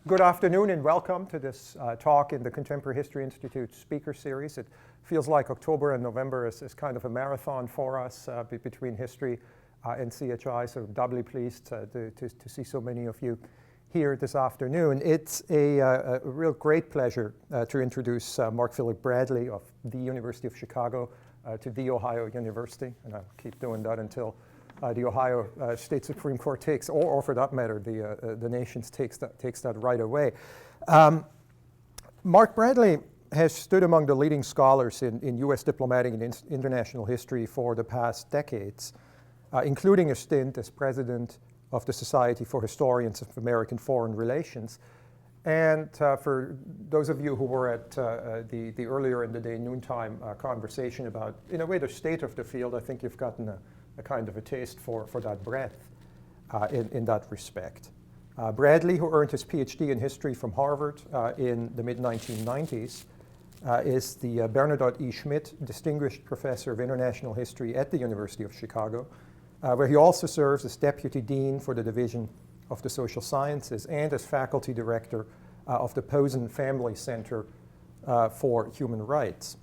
Good afternoon and welcome to this talk in the Contemporary History Institute speaker series. It feels like October and November is kind of a marathon for us between history and CHI, so doubly pleased to see so many of you here this afternoon. It's a real great pleasure to introduce Mark Phillip Bradley of the University of Chicago to The Ohio University, and I'll keep doing that until the Ohio State Supreme Court takes, or for that matter, the nation takes that right away. Mark Bradley has stood among the leading scholars in U.S. diplomatic and international history for the past decades, including a stint as president of the Society for Historians of American Foreign Relations. And for those of you who were at the earlier in the day noontime conversation about, in a way, the state of the field, I think you've gotten a kind of a taste for that breadth in that respect. Bradley, who earned his PhD in history from Harvard in the mid-1990s, is the Bernadotte E. Schmidt Distinguished Professor of International History at the University of Chicago, where he also serves as Deputy Dean for the Division of the Social Sciences and as Faculty Director of the Pozen Family Center for Human Rights.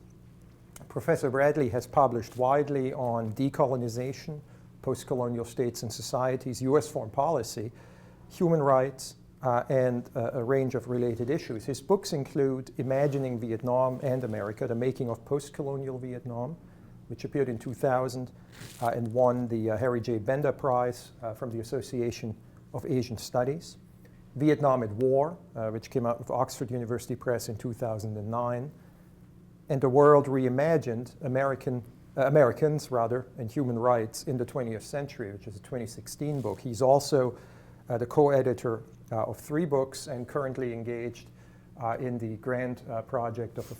Professor Bradley has published widely on decolonization, postcolonial states and societies, U.S. foreign policy, human rights, and a range of related issues. His books include Imagining Vietnam and America, The Making of Postcolonial Vietnam, which appeared in 2000 and won the Harry J. Benda Prize from the Association of Asian Studies. Vietnam at War, which came out of Oxford University Press in 2009. And The World Reimagined, Americans and Human Rights in the 20th Century, which is a 2016 book. He's also the co-editor of 3 books and currently engaged in the grand project of a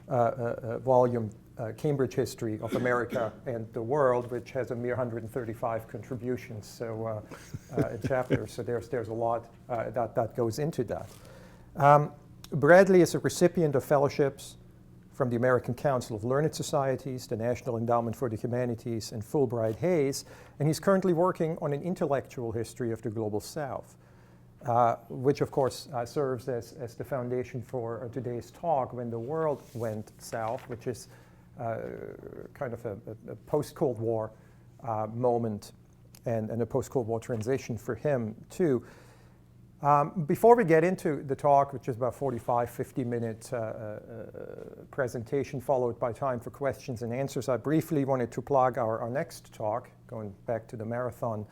4-volume Cambridge History of America and the World, which has a mere 135 contributions, so chapters. So there's a lot that goes into that. Bradley is a recipient of fellowships from the American Council of Learned Societies, the National Endowment for the Humanities, and Fulbright Hays, and he's currently working on an intellectual history of the Global South, which of course serves as the foundation for today's talk, When the World Went South, which is kind of a post-Cold War moment and a post-Cold War transition for him too. Before we get into the talk, which is about 50-minute presentation followed by time for questions and answers, I briefly wanted to plug our next talk, going back to the marathon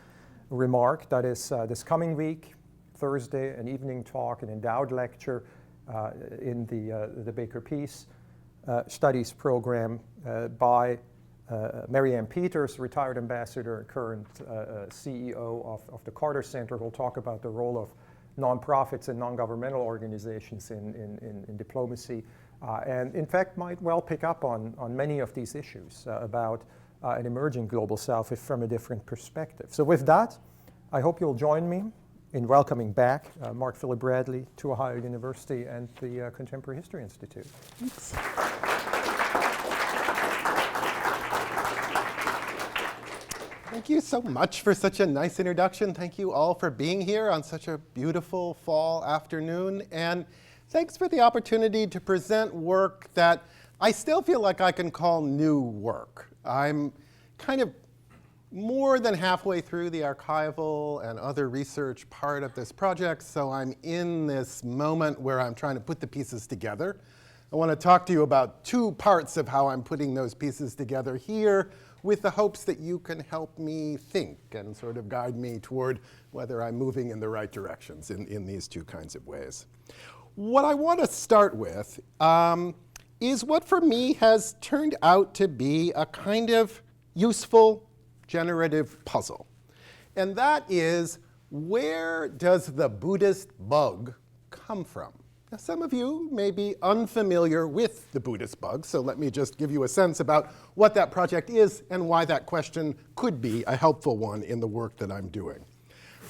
remark. That is this coming week, Thursday, an evening talk, an endowed lecture in the Baker Peace Studies program by Marianne Peters, retired ambassador and current CEO of the Carter Center, who will talk about the role of nonprofits and non-governmental organizations in diplomacy, and in fact might well pick up on many of these issues about an emerging global South from a different perspective. So with that, I hope you'll join me in welcoming back Mark Phillip Bradley to Ohio University and the Contemporary History Institute. Thanks. Thank you so much for such a nice introduction. Thank you all for being here on such a beautiful fall afternoon. And thanks for the opportunity to present work that I still feel like I can call new work. I'm kind of more than halfway through the archival and other research part of this project, so I'm in this moment where I'm trying to put the pieces together. I want to talk to you about 2 parts of how I'm putting those pieces together here, with the hopes that you can help me think and sort of guide me toward whether I'm moving in the right directions in these 2 kinds of ways. What I want to start with is what for me has turned out to be a kind of useful generative puzzle. And that is, where does the Buddhist bug come from? Now, some of you may be unfamiliar with the Buddhist bug, so let me just give you a sense about what that project is and why that question could be a helpful one in the work that I'm doing.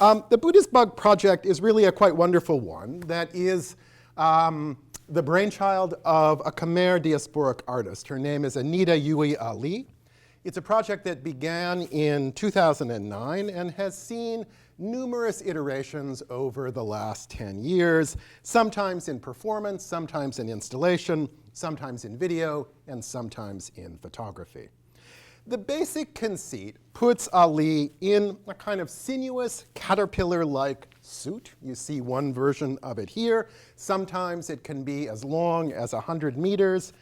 The Buddhist Bug Project is really a quite wonderful one that is the brainchild of a Khmer diasporic artist. Her name is Anita Yui Ali. It's a project that began in 2009 and has seen numerous iterations over the last 10 years, sometimes in performance, sometimes in installation, sometimes in video, and sometimes in photography. The basic conceit puts Ali in a kind of sinuous, caterpillar-like suit. You see one version of it here. Sometimes it can be as long as 100 meters.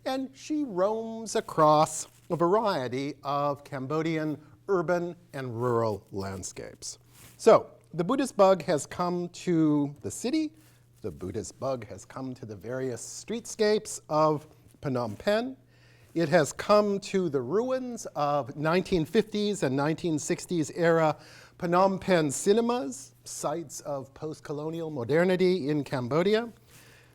And she roams across a variety of Cambodian urban and rural landscapes. So the Buddhist bug has come to the city. The Buddhist bug has come to the various streetscapes of Phnom Penh. It has come to the ruins of 1950s and 1960s era Phnom Penh cinemas, sites of postcolonial modernity in Cambodia.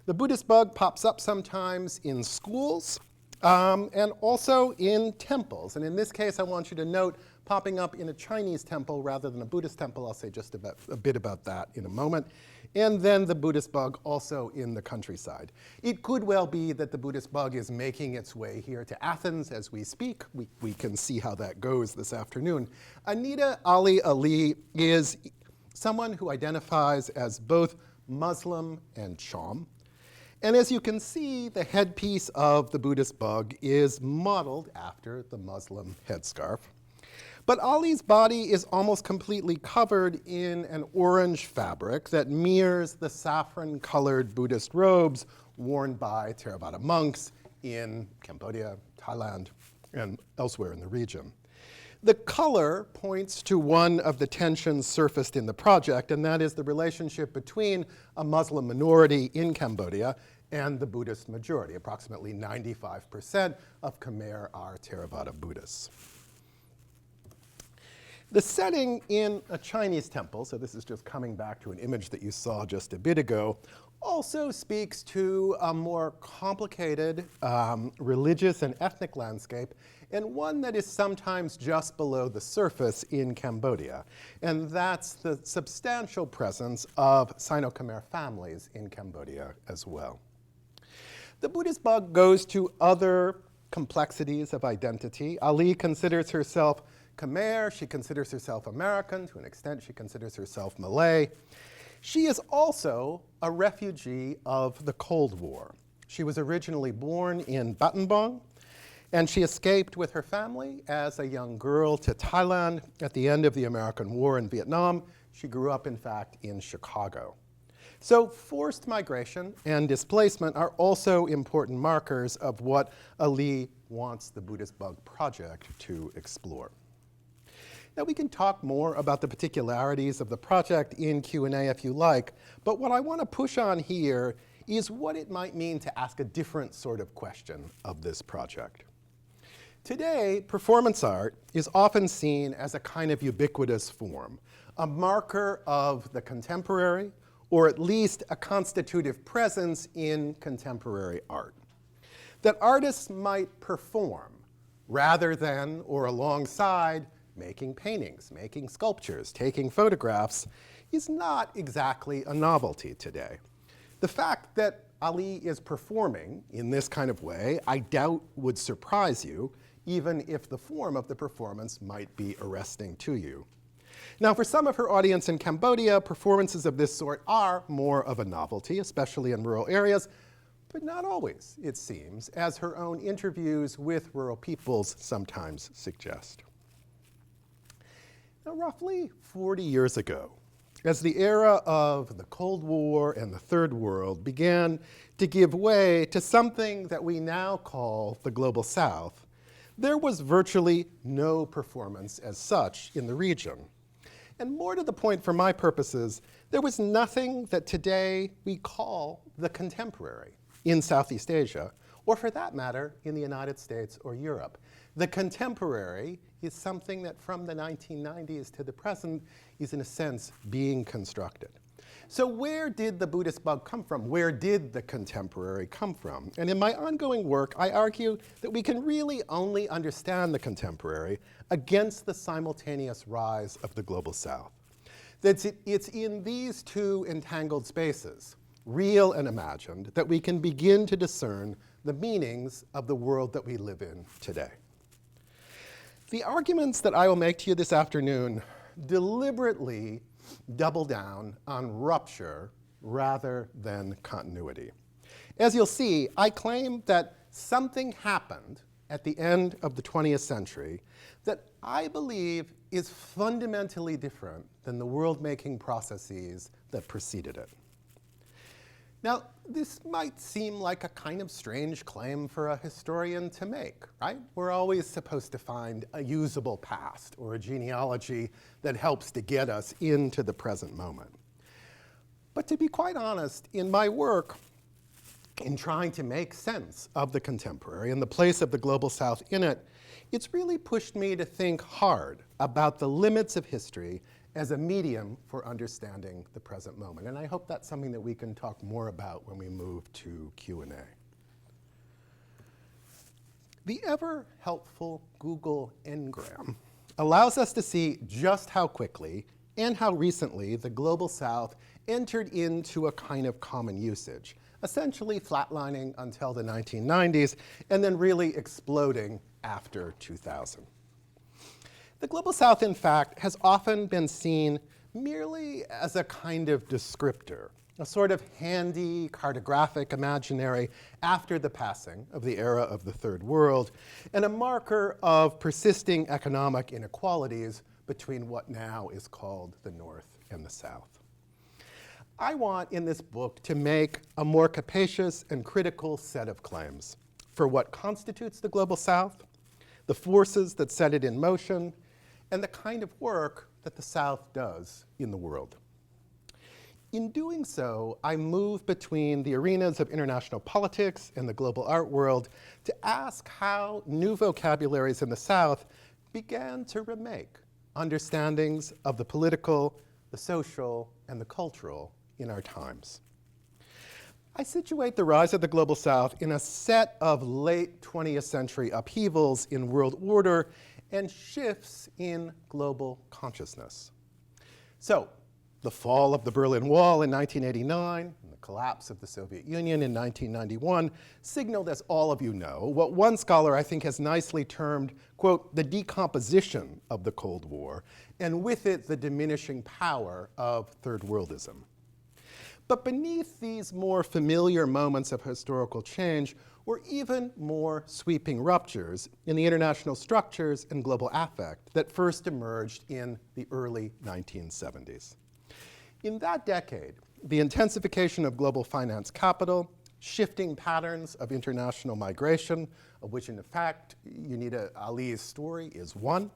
The Buddhist bug pops up sometimes in schools and also in temples. And in this case, I want you to note popping up in a Chinese temple rather than a Buddhist temple. I'll say just a bit about that in a moment. And then the Buddhist bug also in the countryside. It could well be that the Buddhist bug is making its way here to Athens as we speak. We can see how that goes this afternoon. Anita Ali is someone who identifies as both Muslim and Cham. And as you can see, the headpiece of the Buddhist bug is modeled after the Muslim headscarf. But Ali's body is almost completely covered in an orange fabric that mirrors the saffron-colored Buddhist robes worn by Theravada monks in Cambodia, Thailand, and elsewhere in the region. The color points to one of the tensions surfaced in the project, and that is the relationship between a Muslim minority in Cambodia and the Buddhist majority. Approximately 95% of Khmer are Theravada Buddhists. The setting in a Chinese temple, so this is just coming back to an image that you saw just a bit ago, also speaks to a more complicated religious and ethnic landscape, and one that is sometimes just below the surface in Cambodia. And that's the substantial presence of Sino-Khmer families in Cambodia as well. The Buddhist bug goes to other complexities of identity. Ali considers herself Khmer, she considers herself American, to an extent she considers herself Malay. She is also a refugee of the Cold War. She was originally born in Battambang, and she escaped with her family as a young girl to Thailand at the end of the American War in Vietnam. She grew up, in fact, in Chicago. So forced migration and displacement are also important markers of what Ali wants the Buddhist Bug Project to explore. Now, we can talk more about the particularities of the project in Q&A if you like, but what I want to push on here is what it might mean to ask a different sort of question of this project. Today, performance art is often seen as a kind of ubiquitous form, a marker of the contemporary, or at least a constitutive presence in contemporary art. That artists might perform rather than or alongside making paintings, making sculptures, taking photographs is not exactly a novelty today. The fact that Ali is performing in this kind of way, I doubt would surprise you, even if the form of the performance might be arresting to you. Now, for some of her audience in Cambodia, performances of this sort are more of a novelty, especially in rural areas, but not always, it seems, as her own interviews with rural peoples sometimes suggest. Now, roughly 40 years ago, as the era of the Cold War and the Third World began to give way to something that we now call the Global South, there was virtually no performance as such in the region. And more to the point for my purposes, there was nothing that today we call the contemporary in Southeast Asia, or for that matter, in the United States or Europe. The contemporary is something that from the 1990s to the present is, in a sense, being constructed. So where did the Buddhist bug come from? Where did the contemporary come from? And in my ongoing work, I argue that we can really only understand the contemporary against the simultaneous rise of the Global South. That it's in these two entangled spaces, real and imagined, that we can begin to discern the meanings of the world that we live in today. The arguments that I will make to you this afternoon deliberately double down on rupture rather than continuity. As you'll see, I claim that something happened at the end of the 20th century that I believe is fundamentally different than the world-making processes that preceded it. Now, this might seem like a kind of strange claim for a historian to make, right? We're always supposed to find a usable past or a genealogy that helps to get us into the present moment. But to be quite honest, in my work, in trying to make sense of the contemporary and the place of the Global South in it, it's really pushed me to think hard about the limits of history as a medium for understanding the present moment. And I hope that's something that we can talk more about when we move to Q&A. The ever helpful Google Ngram allows us to see just how quickly and how recently the Global South entered into a kind of common usage, essentially flatlining until the 1990s and then really exploding after 2000. The Global South, in fact, has often been seen merely as a kind of descriptor, a sort of handy cartographic imaginary after the passing of the era of the Third World, and a marker of persisting economic inequalities between what now is called the North and the South. I want in this book to make a more capacious and critical set of claims for what constitutes the Global South, the forces that set it in motion, and the kind of work that the South does in the world. In doing so, I move between the arenas of international politics and the global art world to ask how new vocabularies in the South began to remake understandings of the political, the social, and the cultural in our times. I situate the rise of the Global South in a set of late 20th century upheavals in world order and shifts in global consciousness. So, the fall of the Berlin Wall in 1989 and the collapse of the Soviet Union in 1991 signaled, as all of you know, what one scholar I think has nicely termed, quote, the decomposition of the Cold War, and with it the diminishing power of third worldism. But beneath these more familiar moments of historical change were even more sweeping ruptures in the international structures and global affect that first emerged in the early 1970s. In that decade, the intensification of global finance capital, shifting patterns of international migration, of which in fact Unita Ali's story is one,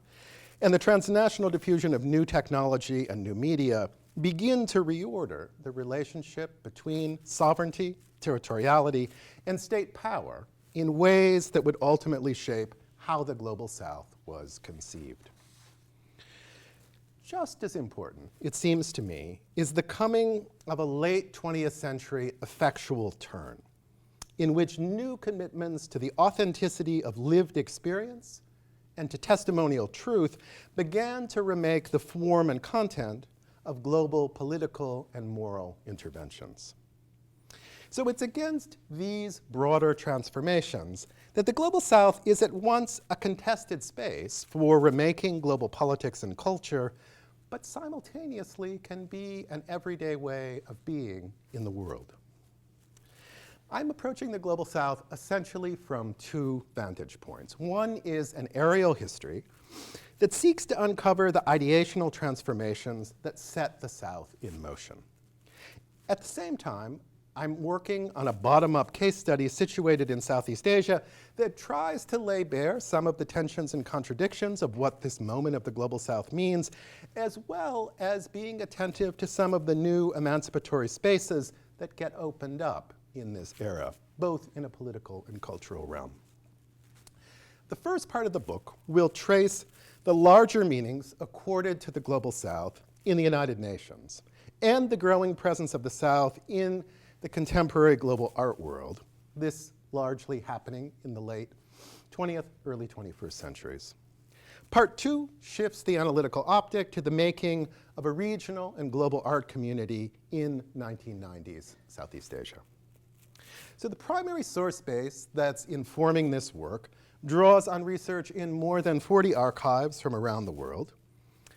and the transnational diffusion of new technology and new media begin to reorder the relationship between sovereignty, territoriality, and state power in ways that would ultimately shape how the Global South was conceived. Just as important, it seems to me, is the coming of a late 20th century effectual turn, in which new commitments to the authenticity of lived experience and to testimonial truth began to remake the form and content of global political and moral interventions. So it's against these broader transformations that the Global South is at once a contested space for remaking global politics and culture, but simultaneously can be an everyday way of being in the world. I'm approaching the Global South essentially from two vantage points. One is an aerial history that seeks to uncover the ideational transformations that set the South in motion. At the same time, I'm working on a bottom-up case study situated in Southeast Asia that tries to lay bare some of the tensions and contradictions of what this moment of the Global South means, as well as being attentive to some of the new emancipatory spaces that get opened up in this era, both in a political and cultural realm. The first part of the book will trace the larger meanings accorded to the Global South in the United Nations and the growing presence of the South in the contemporary global art world, this largely happening in the late 20th, early 21st centuries. Part two shifts the analytical optic to the making of a regional and global art community in 1990s Southeast Asia. So the primary source base that's informing this work draws on research in more than 40 archives from around the world.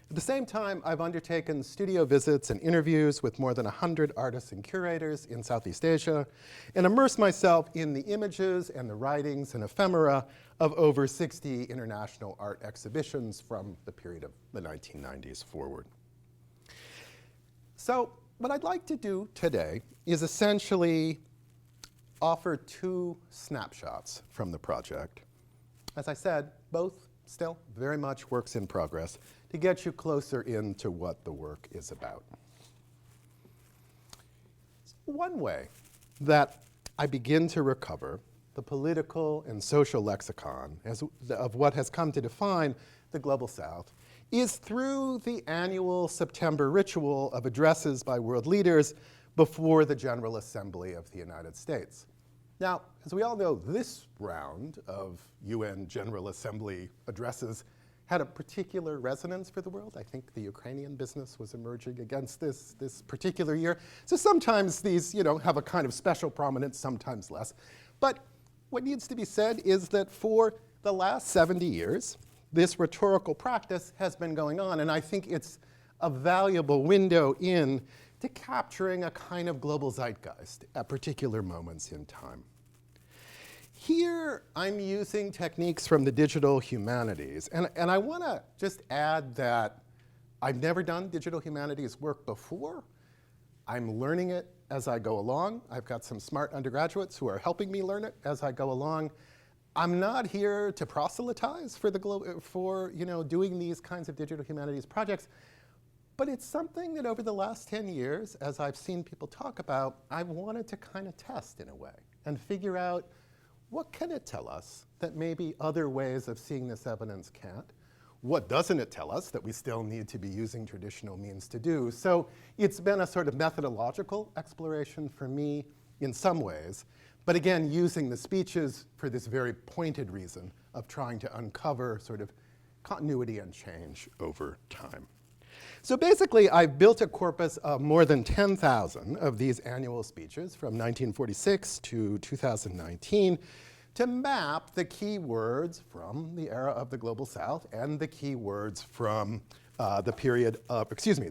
At the same time, I've undertaken studio visits and interviews with more than 100 artists and curators in Southeast Asia, and immersed myself in the images and the writings and ephemera of over 60 international art exhibitions from the period of the 1990s forward. So what I'd like to do today is essentially offer two snapshots from the project. As I said, both still very much works in progress to get you closer into what the work is about. One way that I begin to recover the political and social lexicon of what has come to define the Global South is through the annual September ritual of addresses by world leaders before the General Assembly of the United States. Now, as we all know, this round of UN General Assembly addresses had a particular resonance for the world. I think the Ukrainian business was emerging against this particular year. So sometimes these, have a kind of special prominence, sometimes less. But what needs to be said is that for the last 70 years, this rhetorical practice has been going on, and I think it's a valuable window in to capturing a kind of global zeitgeist at particular moments in time. Here, I'm using techniques from the digital humanities, and I want to just add that I've never done digital humanities work before. I'm learning it as I go along. I've got some smart undergraduates who are helping me learn it as I go along. I'm not here to proselytize for doing these kinds of digital humanities projects, but it's something that over the last 10 years, as I've seen people talk about, I've wanted to kind of test in a way and figure out what can it tell us that maybe other ways of seeing this evidence can't? What doesn't it tell us that we still need to be using traditional means to do? So it's been a sort of methodological exploration for me in some ways, but again, using the speeches for this very pointed reason of trying to uncover sort of continuity and change over time. So basically, I've built a corpus of more than 10,000 of these annual speeches from 1946 to 2019 to map the key words from the era of the Global South and the key words from the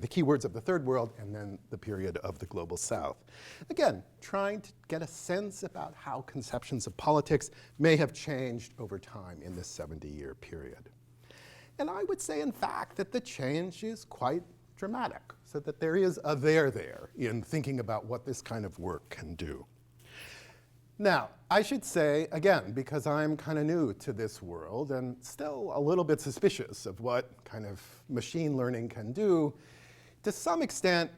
key words of the Third World and then the period of the Global South. Again, trying to get a sense about how conceptions of politics may have changed over time in this 70-year period. And I would say, in fact, that the change is quite dramatic, so that there is a there in thinking about what this kind of work can do. Now, I should say, again, because I'm kind of new to this world and still a little bit suspicious of what kind of machine learning can do, to some extent,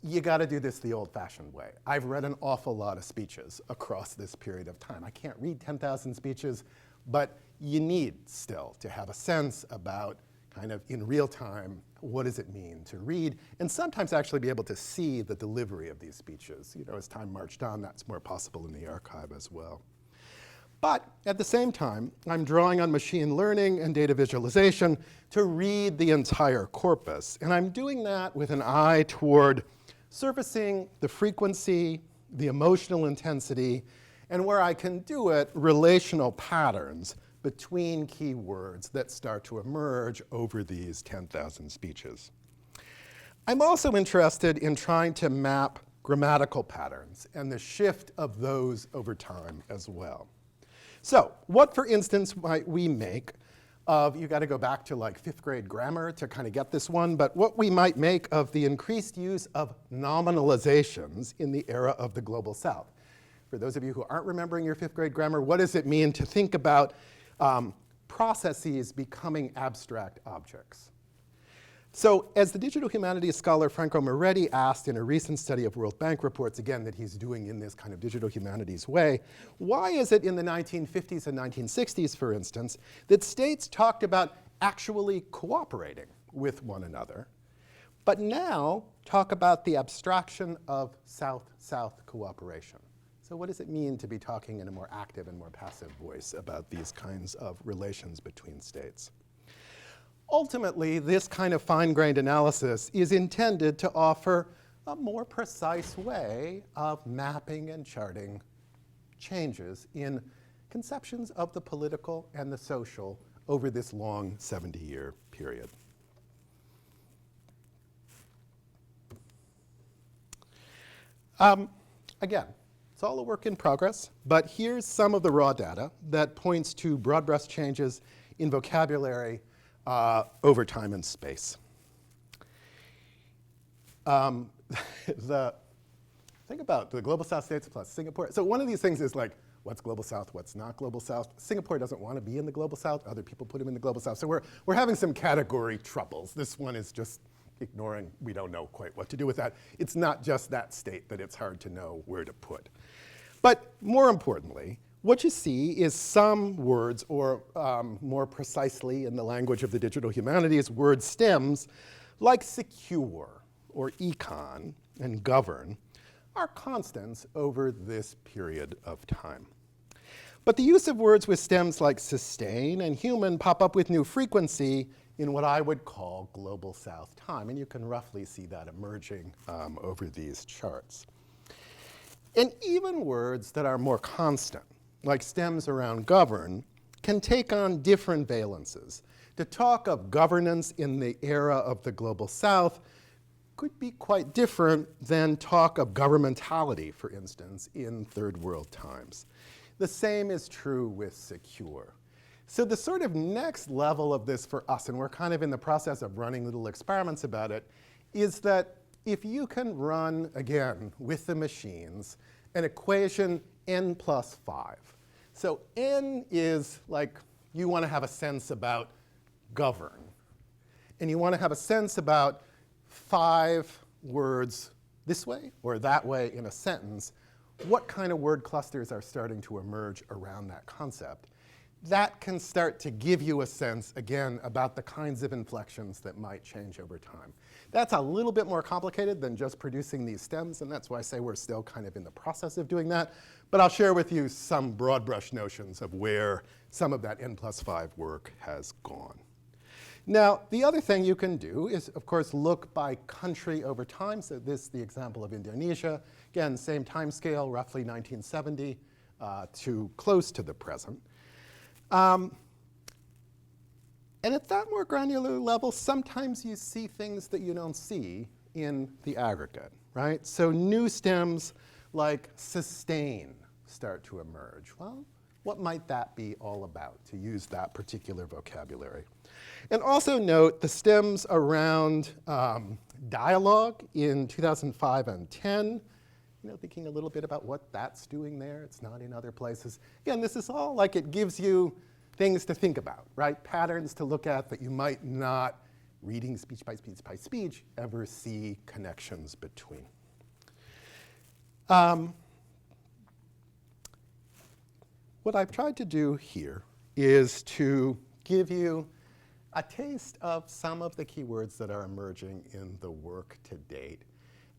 you got to do this the old-fashioned way. I've read an awful lot of speeches across this period of time. I can't read 10,000 speeches, but you need still to have a sense about kind of in real time, what does it mean to read, and sometimes actually be able to see the delivery of these speeches. As time marched on, that's more possible in the archive as well. But at the same time, I'm drawing on machine learning and data visualization to read the entire corpus, and I'm doing that with an eye toward surfacing the frequency, the emotional intensity, and where I can do it, relational patterns between key words that start to emerge over these 10,000 speeches. I'm also interested in trying to map grammatical patterns and the shift of those over time as well. So what, for instance, might we make of, you got to go back to like 5th grade grammar to kind of get this one, but what we might make of the increased use of nominalizations in the era of the Global South. For those of you who aren't remembering your 5th grade grammar, what does it mean to think about processes becoming abstract objects? So as the digital humanities scholar Franco Moretti asked in a recent study of World Bank reports, again, that he's doing in this kind of digital humanities way, why is it in the 1950s and 1960s, for instance, that states talked about actually cooperating with one another, but now talk about the abstraction of South-South cooperation? So what does it mean to be talking in a more active and more passive voice about these kinds of relations between states? Ultimately, this kind of fine-grained analysis is intended to offer a more precise way of mapping and charting changes in conceptions of the political and the social over this long 70-year period. Again, it's all a work in progress, but here's some of the raw data that points to broad brush changes in vocabulary over time and space. Think about the Global South states plus Singapore. So one of these things is like, what's Global South, what's not Global South? Singapore doesn't want to be in the Global South. Other people put them in the Global South. So we're having some category troubles. This one is just ignoring, we don't know quite what to do with that. It's not just that state that it's hard to know where to put. But more importantly, what you see is some words, or more precisely in the language of the digital humanities, word stems like secure or econ and govern are constants over this period of time. But the use of words with stems like sustain and human pop up with new frequency in what I would call Global South time, and you can roughly see that emerging over these charts. And even words that are more constant, like stems around govern, can take on different valences. To talk of governance in the era of the Global South could be quite different than talk of governmentality, for instance, in third world times. The same is true with secure. So the sort of next level of this for us, and we're kind of in the process of running little experiments about it, is that if you can run, again, with the machines, an equation n plus 5. So n is like, you want to have a sense about govern. And you want to have a sense about 5 words this way or that way in a sentence. What kind of word clusters are starting to emerge around that concept? That can start to give you a sense, again, about the kinds of inflections that might change over time. That's a little bit more complicated than just producing these stems, and that's why I say we're still kind of in the process of doing that. But I'll share with you some broad brush notions of where some of that n plus 5 work has gone. Now, the other thing you can do is, of course, look by country over time. So this is the example of Indonesia. Again, same time scale, roughly 1970 to close to the present. And at that more granular level, sometimes you see things that you don't see in the aggregate, right? So new stems like sustain start to emerge. Well, what might that be all about, to use that particular vocabulary? And also note the stems around dialogue in 2005 and 10, thinking a little bit about what that's doing there. It's not in other places. Again, this is all like it gives you things to think about, right? Patterns to look at that you might not, reading speech by speech by speech, ever see connections between. What I've tried to do here is to give you a taste of some of the keywords that are emerging in the work to date.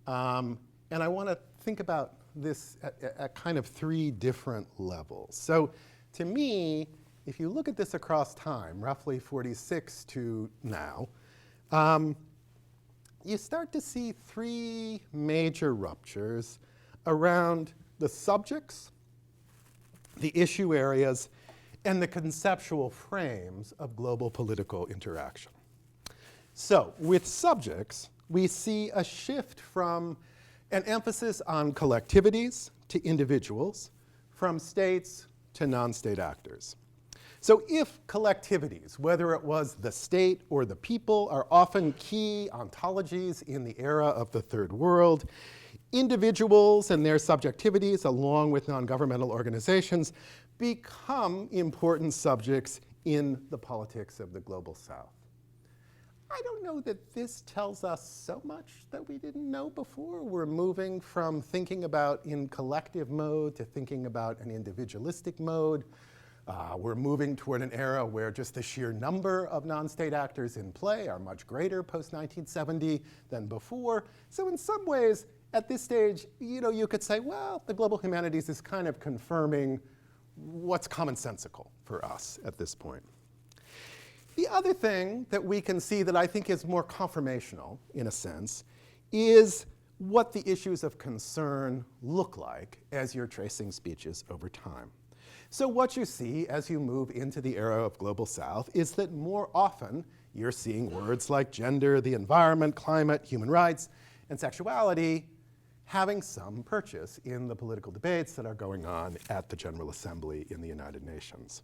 And I want to think about this at kind of 3 different levels. So to me, if you look at this across time, roughly 46 to now, you start to see 3 major ruptures around the subjects, the issue areas, and the conceptual frames of global political interaction. So with subjects, we see a shift from an emphasis on collectivities to individuals, from states to non-state actors. So if collectivities, whether it was the state or the people, are often key ontologies in the era of the Third World, individuals and their subjectivities, along with non-governmental organizations, become important subjects in the politics of the Global South. I don't know that this tells us so much that we didn't know before. We're moving from thinking about in collective mode to thinking about an individualistic mode. We're moving toward an era where just the sheer number of non-state actors in play are much greater post-1970 than before. So in some ways, at this stage, you could say, well, the global humanities is kind of confirming what's commonsensical for us at this point. The other thing that we can see that I think is more confirmational, in a sense, is what the issues of concern look like as you're tracing speeches over time. So what you see as you move into the era of Global South is that more often you're seeing words like gender, the environment, climate, human rights, and sexuality having some purchase in the political debates that are going on at the General Assembly in the United Nations.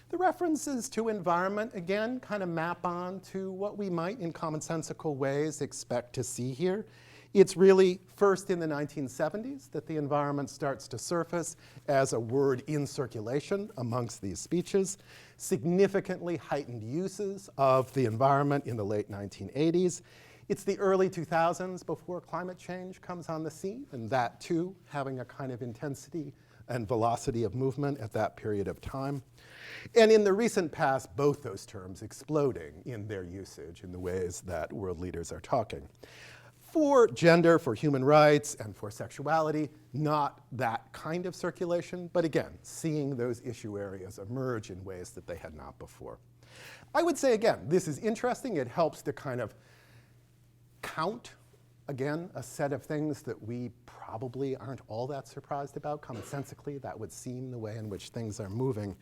The references to environment, again, kind of map on to what we might, in commonsensical ways, expect to see here. It's really first in the 1970s that the environment starts to surface as a word in circulation amongst these speeches. Significantly heightened uses of the environment in the late 1980s. It's the early 2000s before climate change comes on the scene, and that too having a kind of intensity and velocity of movement at that period of time. And in the recent past, both those terms exploding in their usage in the ways that world leaders are talking. For gender, for human rights, and for sexuality, not that kind of circulation, but again, seeing those issue areas emerge in ways that they had not before. I would say, again, this is interesting. It helps to kind of count, again, a set of things that we probably aren't all that surprised about. Commonsensically, that would seem the way in which things are moving.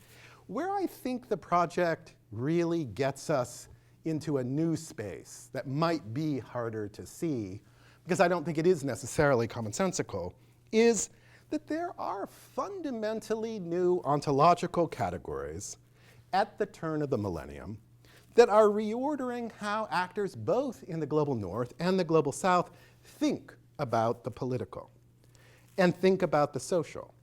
Where I think the project really gets us into a new space that might be harder to see, because I don't think it is necessarily commonsensical, is that there are fundamentally new ontological categories at the turn of the millennium that are reordering how actors both in the global north and the global south think about the political and think about the social.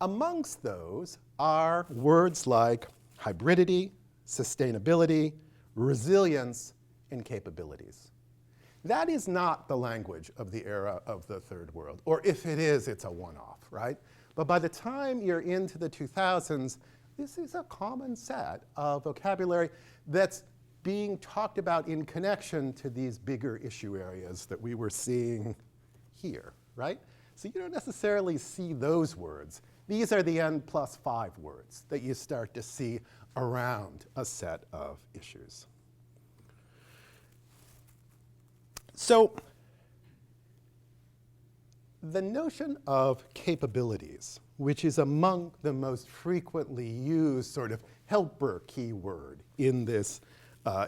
Amongst those are words like hybridity, sustainability, resilience, and capabilities. That is not the language of the era of the third world, or if it is, it's a one-off, right? But by the time you're into the 2000s, this is a common set of vocabulary that's being talked about in connection to these bigger issue areas that we were seeing here, right? So you don't necessarily see those words. These are the N+5 words that you start to see around a set of issues. So the notion of capabilities, which is among the most frequently used sort of helper keyword in this,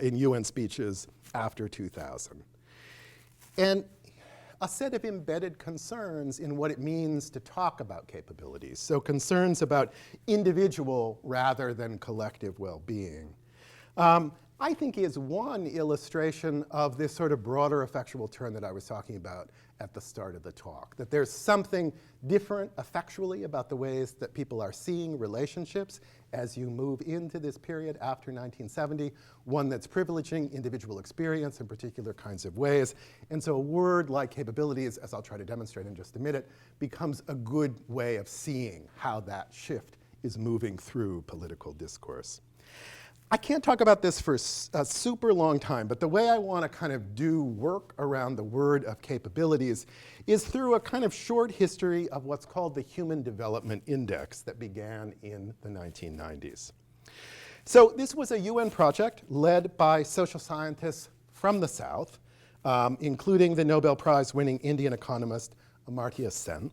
in UN speeches after 2000, and a set of embedded concerns in what it means to talk about capabilities. So concerns about individual rather than collective well-being. I think is one illustration of this sort of broader effectual turn that I was talking about at the start of the talk, that there's something different effectually about the ways that people are seeing relationships as you move into this period after 1970, one that's privileging individual experience in particular kinds of ways. And so a word like capabilities, as I'll try to demonstrate in just a minute, becomes a good way of seeing how that shift is moving through political discourse. I can't talk about this for a super long time, but the way I want to kind of do work around the word of capabilities is through a kind of short history of what's called the Human Development Index that began in the 1990s. So this was a UN project led by social scientists from the South, including the Nobel Prize winning Indian economist Amartya Sen,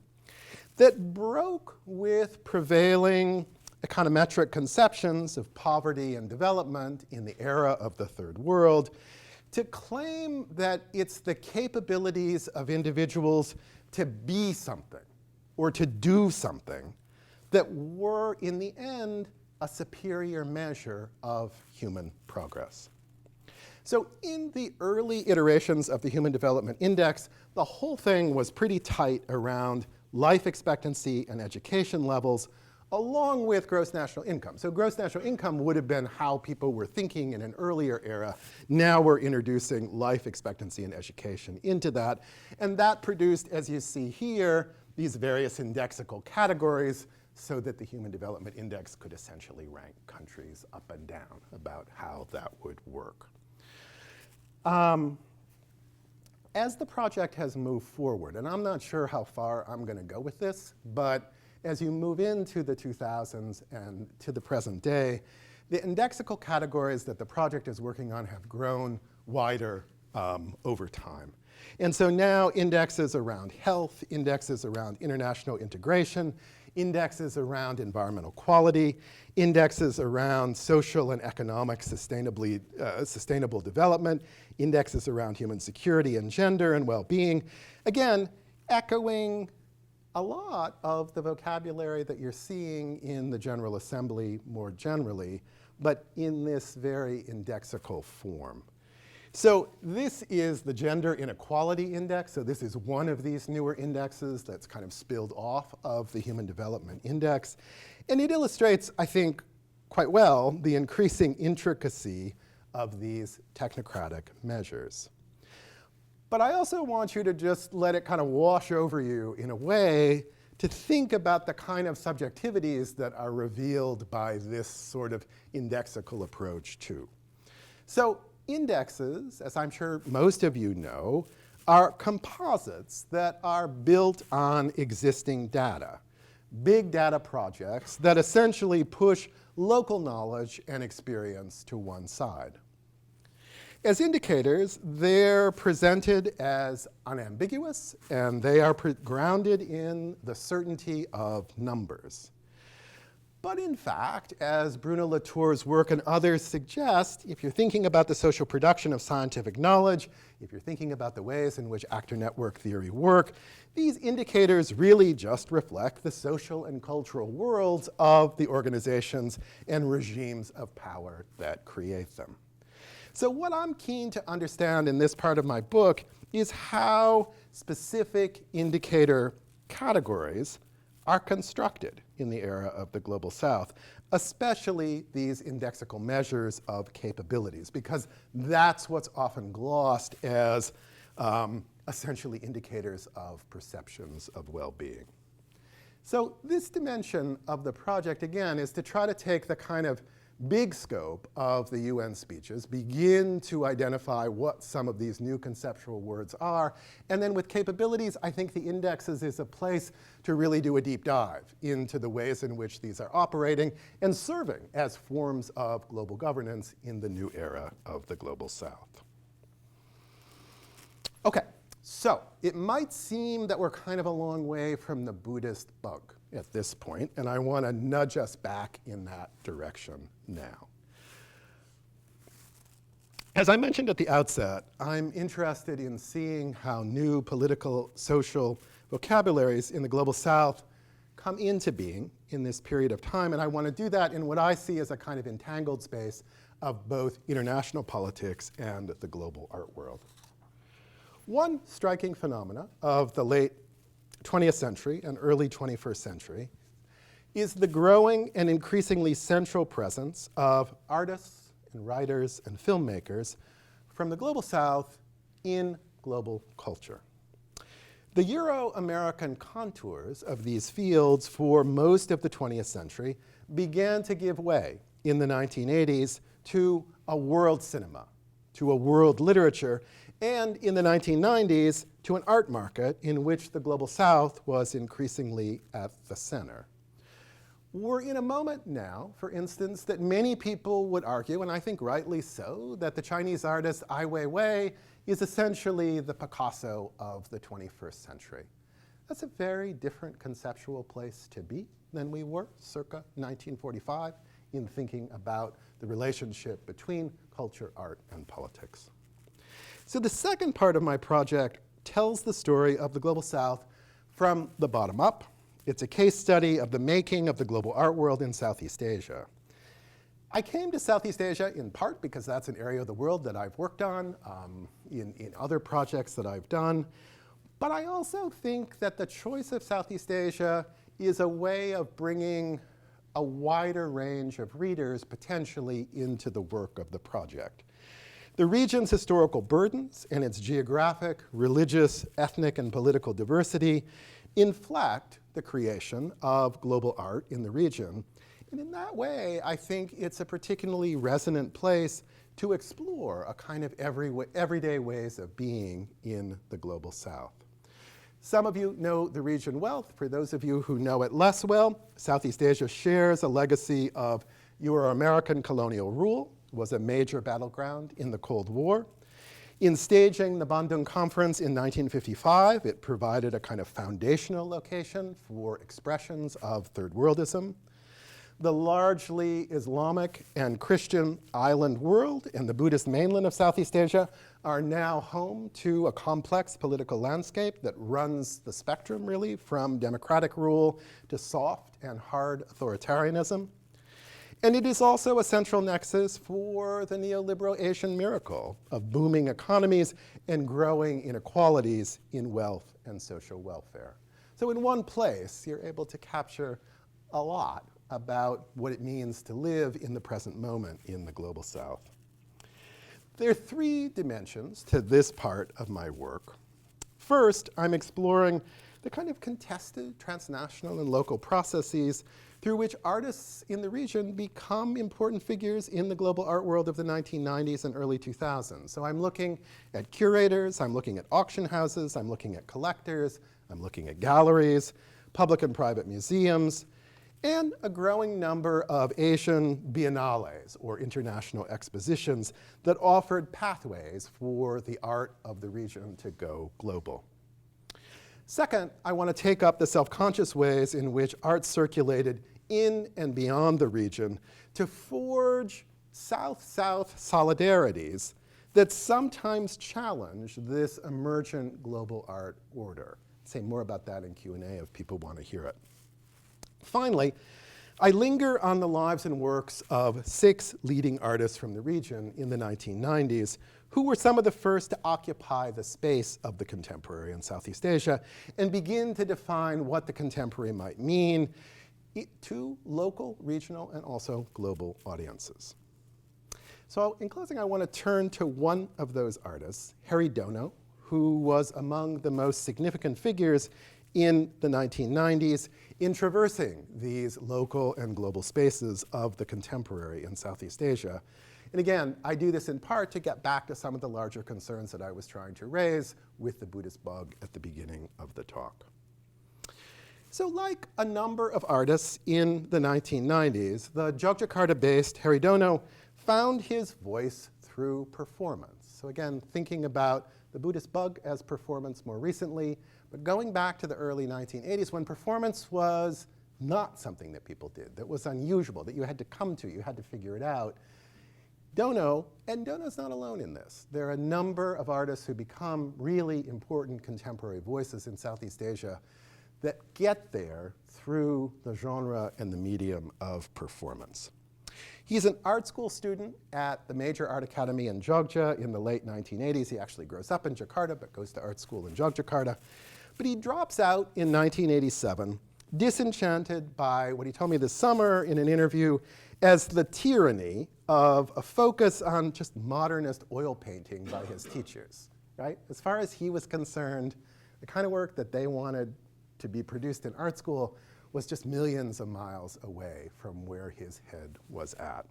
that broke with prevailing econometric conceptions of poverty and development in the era of the third world to claim that it's the capabilities of individuals to be something or to do something that were, in the end, a superior measure of human progress. So in the early iterations of the Human Development Index, the whole thing was pretty tight around life expectancy and education levels, along with gross national income. So gross national income would have been how people were thinking in an earlier era. Now we're introducing life expectancy and education into that. And that produced, as you see here, these various indexical categories so that the Human Development Index could essentially rank countries up and down about how that would work. As the project has moved forward, and I'm not sure how far I'm going to go with this, but as you move into the 2000s and to the present day, the indexical categories that the project is working on have grown wider over time. And so now indexes around health, indexes around international integration, indexes around environmental quality, indexes around social and economic sustainable development, indexes around human security and gender and well-being. Again, echoing a lot of the vocabulary that you're seeing in the General Assembly more generally, but in this very indexical form. So this is the Gender Inequality Index. So this is one of these newer indexes that's kind of spilled off of the Human Development Index. And it illustrates, I think, quite well the increasing intricacy of these technocratic measures. But I also want you to just let it kind of wash over you in a way to think about the kind of subjectivities that are revealed by this sort of indexical approach too. So indexes, as I'm sure most of you know, are composites that are built on existing data. Big data projects that essentially push local knowledge and experience to one side. As indicators, they're presented as unambiguous, and they are grounded in the certainty of numbers. But in fact, as Bruno Latour's work and others suggest, if you're thinking about the social production of scientific knowledge, if you're thinking about the ways in which actor network theory work, these indicators really just reflect the social and cultural worlds of the organizations and regimes of power that create them. So what I'm keen to understand in this part of my book is how specific indicator categories are constructed in the era of the Global South, especially these indexical measures of capabilities, because that's what's often glossed as essentially indicators of perceptions of well-being. So this dimension of the project, again, is to try to take the kind of big scope of the UN speeches, begin to identify what some of these new conceptual words are, and then with capabilities, I think the indexes is a place to really do a deep dive into the ways in which these are operating and serving as forms of global governance in the new era of the Global South. Okay, so it might seem that we're kind of a long way from the Buddhist bug at this point, and I want to nudge us back in that direction now. As I mentioned at the outset, I'm interested in seeing how new political, social vocabularies in the Global South come into being in this period of time, and I want to do that in what I see as a kind of entangled space of both international politics and the global art world. One striking phenomena of the late 20th century and early 21st century is the growing and increasingly central presence of artists and writers and filmmakers from the Global South in global culture. The Euro-American contours of these fields for most of the 20th century began to give way in the 1980s to a world cinema, to a world literature, and in the 1990s to an art market in which the Global South was increasingly at the center. We're in a moment now, for instance, that many people would argue, and I think rightly so, that the Chinese artist Ai Weiwei is essentially the Picasso of the 21st century. That's a very different conceptual place to be than we were circa 1945 in thinking about the relationship between culture, art, and politics. So the second part of my project tells the story of the Global South from the bottom up. It's a case study of the making of the global art world in Southeast Asia. I came to Southeast Asia in part because that's an area of the world that I've worked on in other projects that I've done. But I also think that the choice of Southeast Asia is a way of bringing a wider range of readers potentially into the work of the project. The region's historical burdens and its geographic, religious, ethnic, and political diversity inflect the creation of global art in the region. And in that way, I think it's a particularly resonant place to explore a kind of everyday ways of being in the Global South. Some of you know the region well. For those of you who know it less well, Southeast Asia shares a legacy of Euro-American colonial rule, was a major battleground in the Cold War. In staging the Bandung Conference in 1955, it provided a kind of foundational location for expressions of third worldism. The largely Islamic and Christian island world and the Buddhist mainland of Southeast Asia are now home to a complex political landscape that runs the spectrum, really, from democratic rule to soft and hard authoritarianism. And it is also a central nexus for the neoliberal Asian miracle of booming economies and growing inequalities in wealth and social welfare. So in one place, you're able to capture a lot about what it means to live in the present moment in the global South. There are three dimensions to this part of my work. First, I'm exploring the kind of contested transnational and local processes through which artists in the region become important figures in the global art world of the 1990s and early 2000s. So I'm looking at curators, I'm looking at auction houses, I'm looking at collectors, I'm looking at galleries, public and private museums, and a growing number of Asian biennales, or international expositions, that offered pathways for the art of the region to go global. Second, I want to take up the self-conscious ways in which art circulated in and beyond the region to forge South-South solidarities that sometimes challenge this emergent global art order. I'll say more about that in Q&A if people want to hear it. Finally, I linger on the lives and works of 6 leading artists from the region in the 1990s who were some of the first to occupy the space of the contemporary in Southeast Asia and begin to define what the contemporary might mean to local, regional, and also global audiences. So in closing, I want to turn to one of those artists, Dono, who was among the most significant figures in the 1990s in traversing these local and global spaces of the contemporary in Southeast Asia. And again, I do this in part to get back to some of the larger concerns that I was trying to raise with the Buddhist bug at the beginning of the talk. So like a number of artists in the 1990s, the Yogyakarta-based Dono found his voice through performance. So again, thinking about the Buddhist bug as performance more recently, but going back to the early 1980s when performance was not something that people did, that was unusual, that you had to come to, you had to figure it out. Dono, and Dono's not alone in this. There are a number of artists who become really important contemporary voices in Southeast Asia that get there through the genre and the medium of performance. He's an art school student at the major art academy in Jogja in the late 1980s. He actually grows up in Jakarta, but goes to art school in Yogyakarta. But he drops out in 1987, disenchanted by what he told me this summer in an interview as the tyranny of a focus on just modernist oil painting by his teachers, right? As far as he was concerned, the kind of work that they wanted to be produced in art school was just millions of miles away from where his head was at.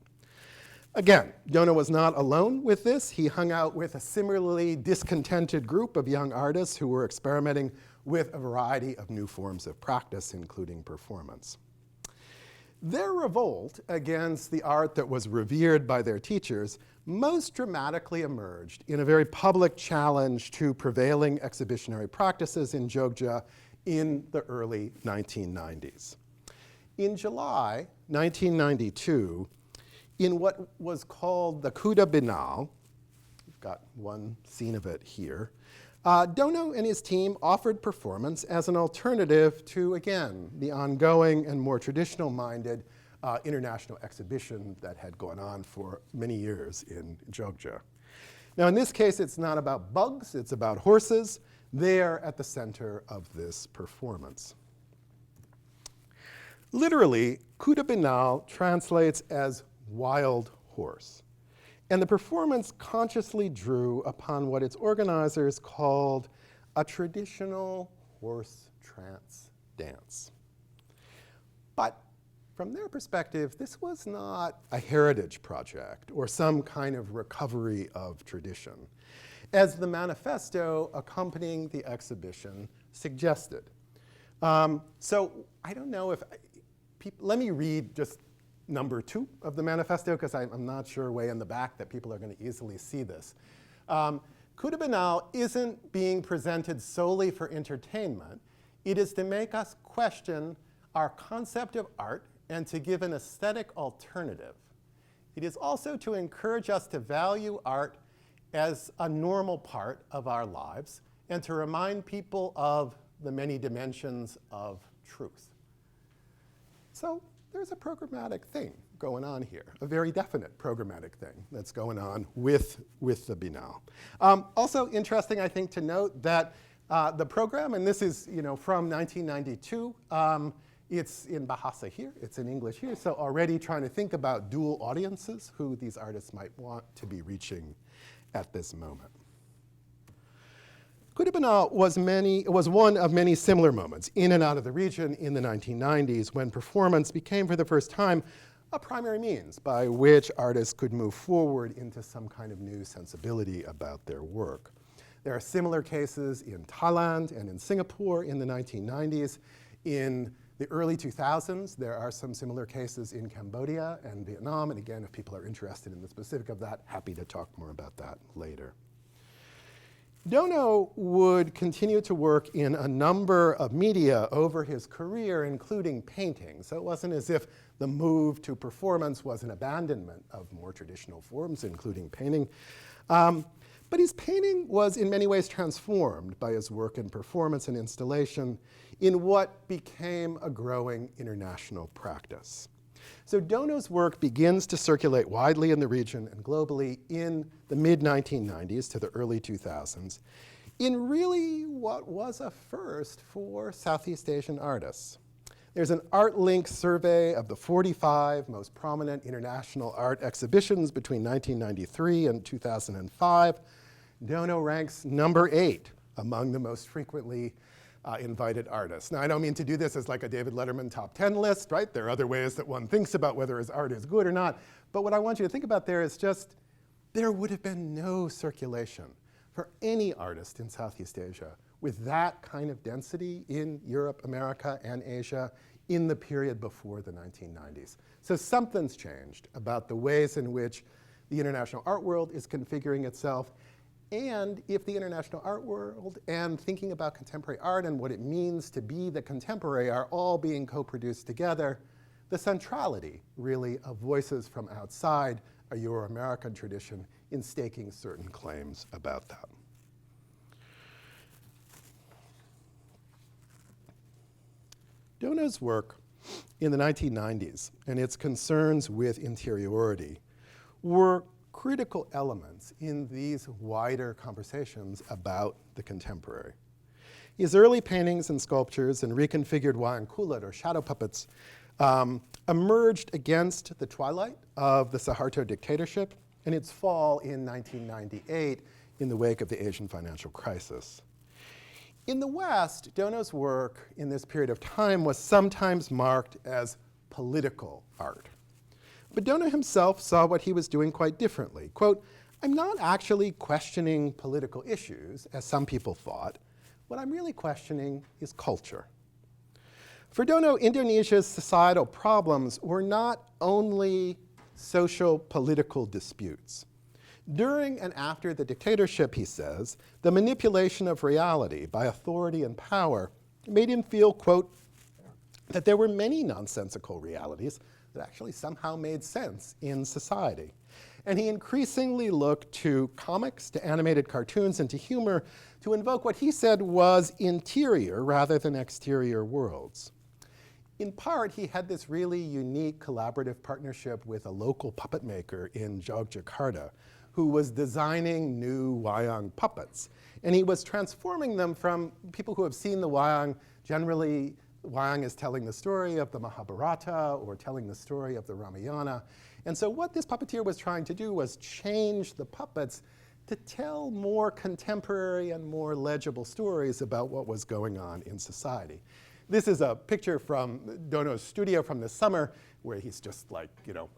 Again, Dono was not alone with this. He hung out with a similarly discontented group of young artists who were experimenting with a variety of new forms of practice, including performance. Their revolt against the art that was revered by their teachers most dramatically emerged in a very public challenge to prevailing exhibitionary practices in Jogja in the early 1990s. In July 1992, in what was called the Kuda Binal, we've got one scene of it here, Dono and his team offered performance as an alternative to, again, the ongoing and more traditional-minded international exhibition that had gone on for many years in Jogja. Now, in this case, it's not about bugs, it's about horses. They're at the center of this performance. Literally, Kuda Binal translates as wild horse. And the performance consciously drew upon what its organizers called a traditional horse trance dance. But from their perspective, this was not a heritage project or some kind of recovery of tradition, as the manifesto accompanying the exhibition suggested. So I don't know if, let me read just number 2 of the manifesto, because I'm not sure way in the back that people are going to easily see this. Kuda Binal isn't being presented solely for entertainment. It is to make us question our concept of art and to give an aesthetic alternative. It is also to encourage us to value art as a normal part of our lives and to remind people of the many dimensions of truth. So there's a programmatic thing going on here, a very definite programmatic thing that's going on with the Binal. Also interesting, I think, to note that the program, and this is from 1992, it's in Bahasa here, it's in English here, so already trying to think about dual audiences, who these artists might want to be reaching at this moment. Binal was one of many similar moments in and out of the region in the 1990s when performance became for the first time a primary means by which artists could move forward into some kind of new sensibility about their work. There are similar cases in Thailand and in Singapore in the 1990s. In the early 2000s, there are some similar cases in Cambodia and Vietnam. And again, if people are interested in the specific of that, happy to talk more about that later. Dono would continue to work in a number of media over his career, including painting. So it wasn't as if the move to performance was an abandonment of more traditional forms, including painting. But his painting was in many ways transformed by his work in performance and installation in what became a growing international practice. So Dono's work begins to circulate widely in the region and globally in the mid-1990s to the early 2000s in really what was a first for Southeast Asian artists. There's an ArtLink survey of the 45 most prominent international art exhibitions between 1993 and 2005. Dono ranks number 8 among the most frequently invited artists. Now, I don't mean to do this as like a David Letterman top 10 list, right? There are other ways that one thinks about whether his art is good or not. But what I want you to think about there is just, there would have been no circulation for any artist in Southeast Asia with that kind of density in Europe, America, and Asia in the period before the 1990s. So something's changed about the ways in which the international art world is configuring itself. And if the international art world and thinking about contemporary art and what it means to be the contemporary are all being co-produced together, the centrality, really, of voices from outside a Euro-American tradition in staking certain claims about that. Dono's work in the 1990s and its concerns with interiority were critical elements in these wider conversations about the contemporary. His early paintings and sculptures and reconfigured wayang kulit, or shadow puppets, emerged against the twilight of the Suharto dictatorship and its fall in 1998 in the wake of the Asian financial crisis. In the West, Dono's work in this period of time was sometimes marked as political art. But Dono himself saw what he was doing quite differently. Quote, "I'm not actually questioning political issues, as some people thought. What I'm really questioning is culture." For Dono, Indonesia's societal problems were not only social political disputes. During and after the dictatorship, he says, the manipulation of reality by authority and power made him feel, quote, that there were many nonsensical realities that actually somehow made sense in society. And he increasingly looked to comics, to animated cartoons, and to humor to invoke what he said was interior rather than exterior worlds. In part, he had this really unique collaborative partnership with a local puppet maker in Yogyakarta who was designing new wayang puppets. And he was transforming them from people who have seen the wayang. Generally, wayang is telling the story of the Mahabharata or telling the story of the Ramayana. And so what this puppeteer was trying to do was change the puppets to tell more contemporary and more legible stories about what was going on in society. This is a picture from Dono's studio from this summer where he's just like,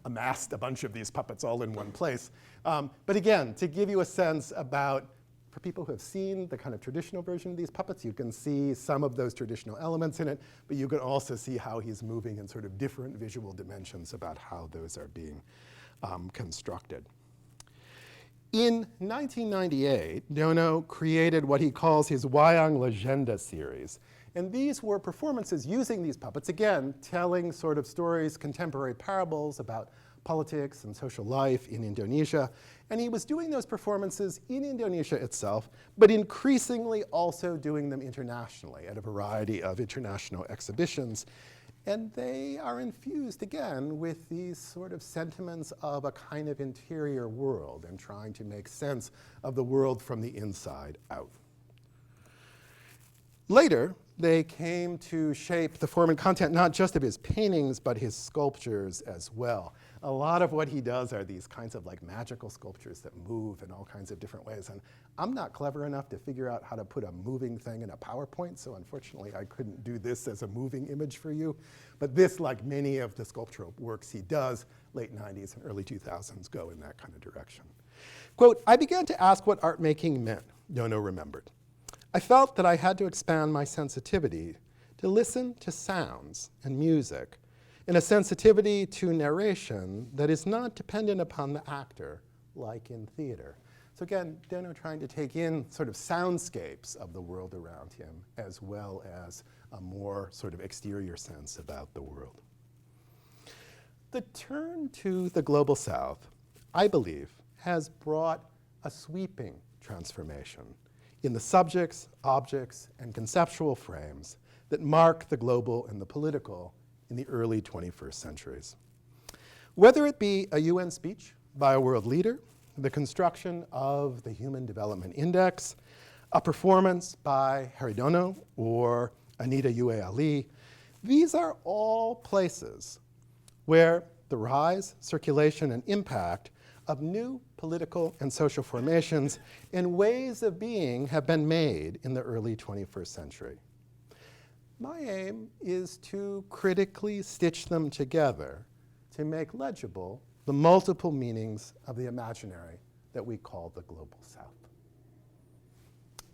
amassed a bunch of these puppets all in one place. But again, to give you a sense about, for people who have seen the kind of traditional version of these puppets, you can see some of those traditional elements in it, but you can also see how he's moving in sort of different visual dimensions about how those are being constructed. In 1998, Dono created what he calls his Wayang Legenda series. And these were performances using these puppets, again, telling sort of stories, contemporary parables about politics and social life in Indonesia. And he was doing those performances in Indonesia itself, but increasingly also doing them internationally at a variety of international exhibitions. And they are infused, again, with these sort of sentiments of a kind of interior world and trying to make sense of the world from the inside out. Later, they came to shape the form and content not just of his paintings, but his sculptures as well. A lot of what he does are these kinds of like magical sculptures that move in all kinds of different ways. And I'm not clever enough to figure out how to put a moving thing in a PowerPoint, so unfortunately I couldn't do this as a moving image for you. But this, like many of the sculptural works he does, late 90s and early 2000s, go in that kind of direction. Quote, "I began to ask what art making meant," Dono remembered. "I felt that I had to expand my sensitivity to listen to sounds and music in a sensitivity to narration that is not dependent upon the actor, like in theater." So again, Dono trying to take in sort of soundscapes of the world around him, as well as a more sort of exterior sense about the world. The turn to the Global South, I believe, has brought a sweeping transformation in the subjects, objects, and conceptual frames that mark the global and the political in the early 21st centuries. Whether it be a UN speech by a world leader, the construction of the Human Development Index, a performance by Dono or Anita Yue Ali, these are all places where the rise, circulation, and impact of new political and social formations and ways of being have been made in the early 21st century. My aim is to critically stitch them together to make legible the multiple meanings of the imaginary that we call the Global South.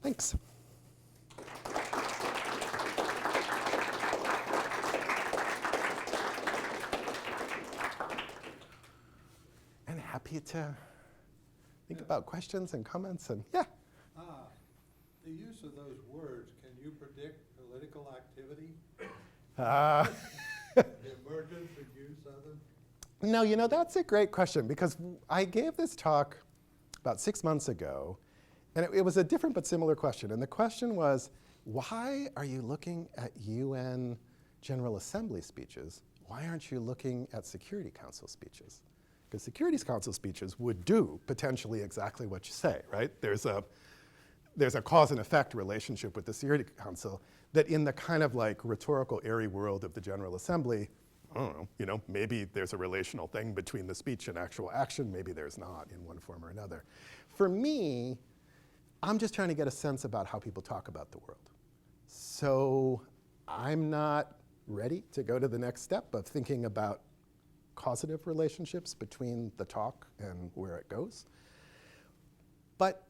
Thanks. And happy to think about questions and comments and yeah. The use of those words, can you predict political activity? The emergence and use of them? No, you know, that's a great question because I gave this talk about 6 months ago, and it was a different but similar question. And the question was, why are you looking at UN General Assembly speeches? Why aren't you looking at Security Council speeches? Because Security Council speeches would do potentially exactly what you say, right? There's a cause and effect relationship with the Security Council that in the kind of like rhetorical airy world of the General Assembly, I don't know, maybe there's a relational thing between the speech and actual action, maybe there's not in one form or another. For me, I'm just trying to get a sense about how people talk about the world. So I'm not ready to go to the next step of thinking about causative relationships between the talk and where it goes. But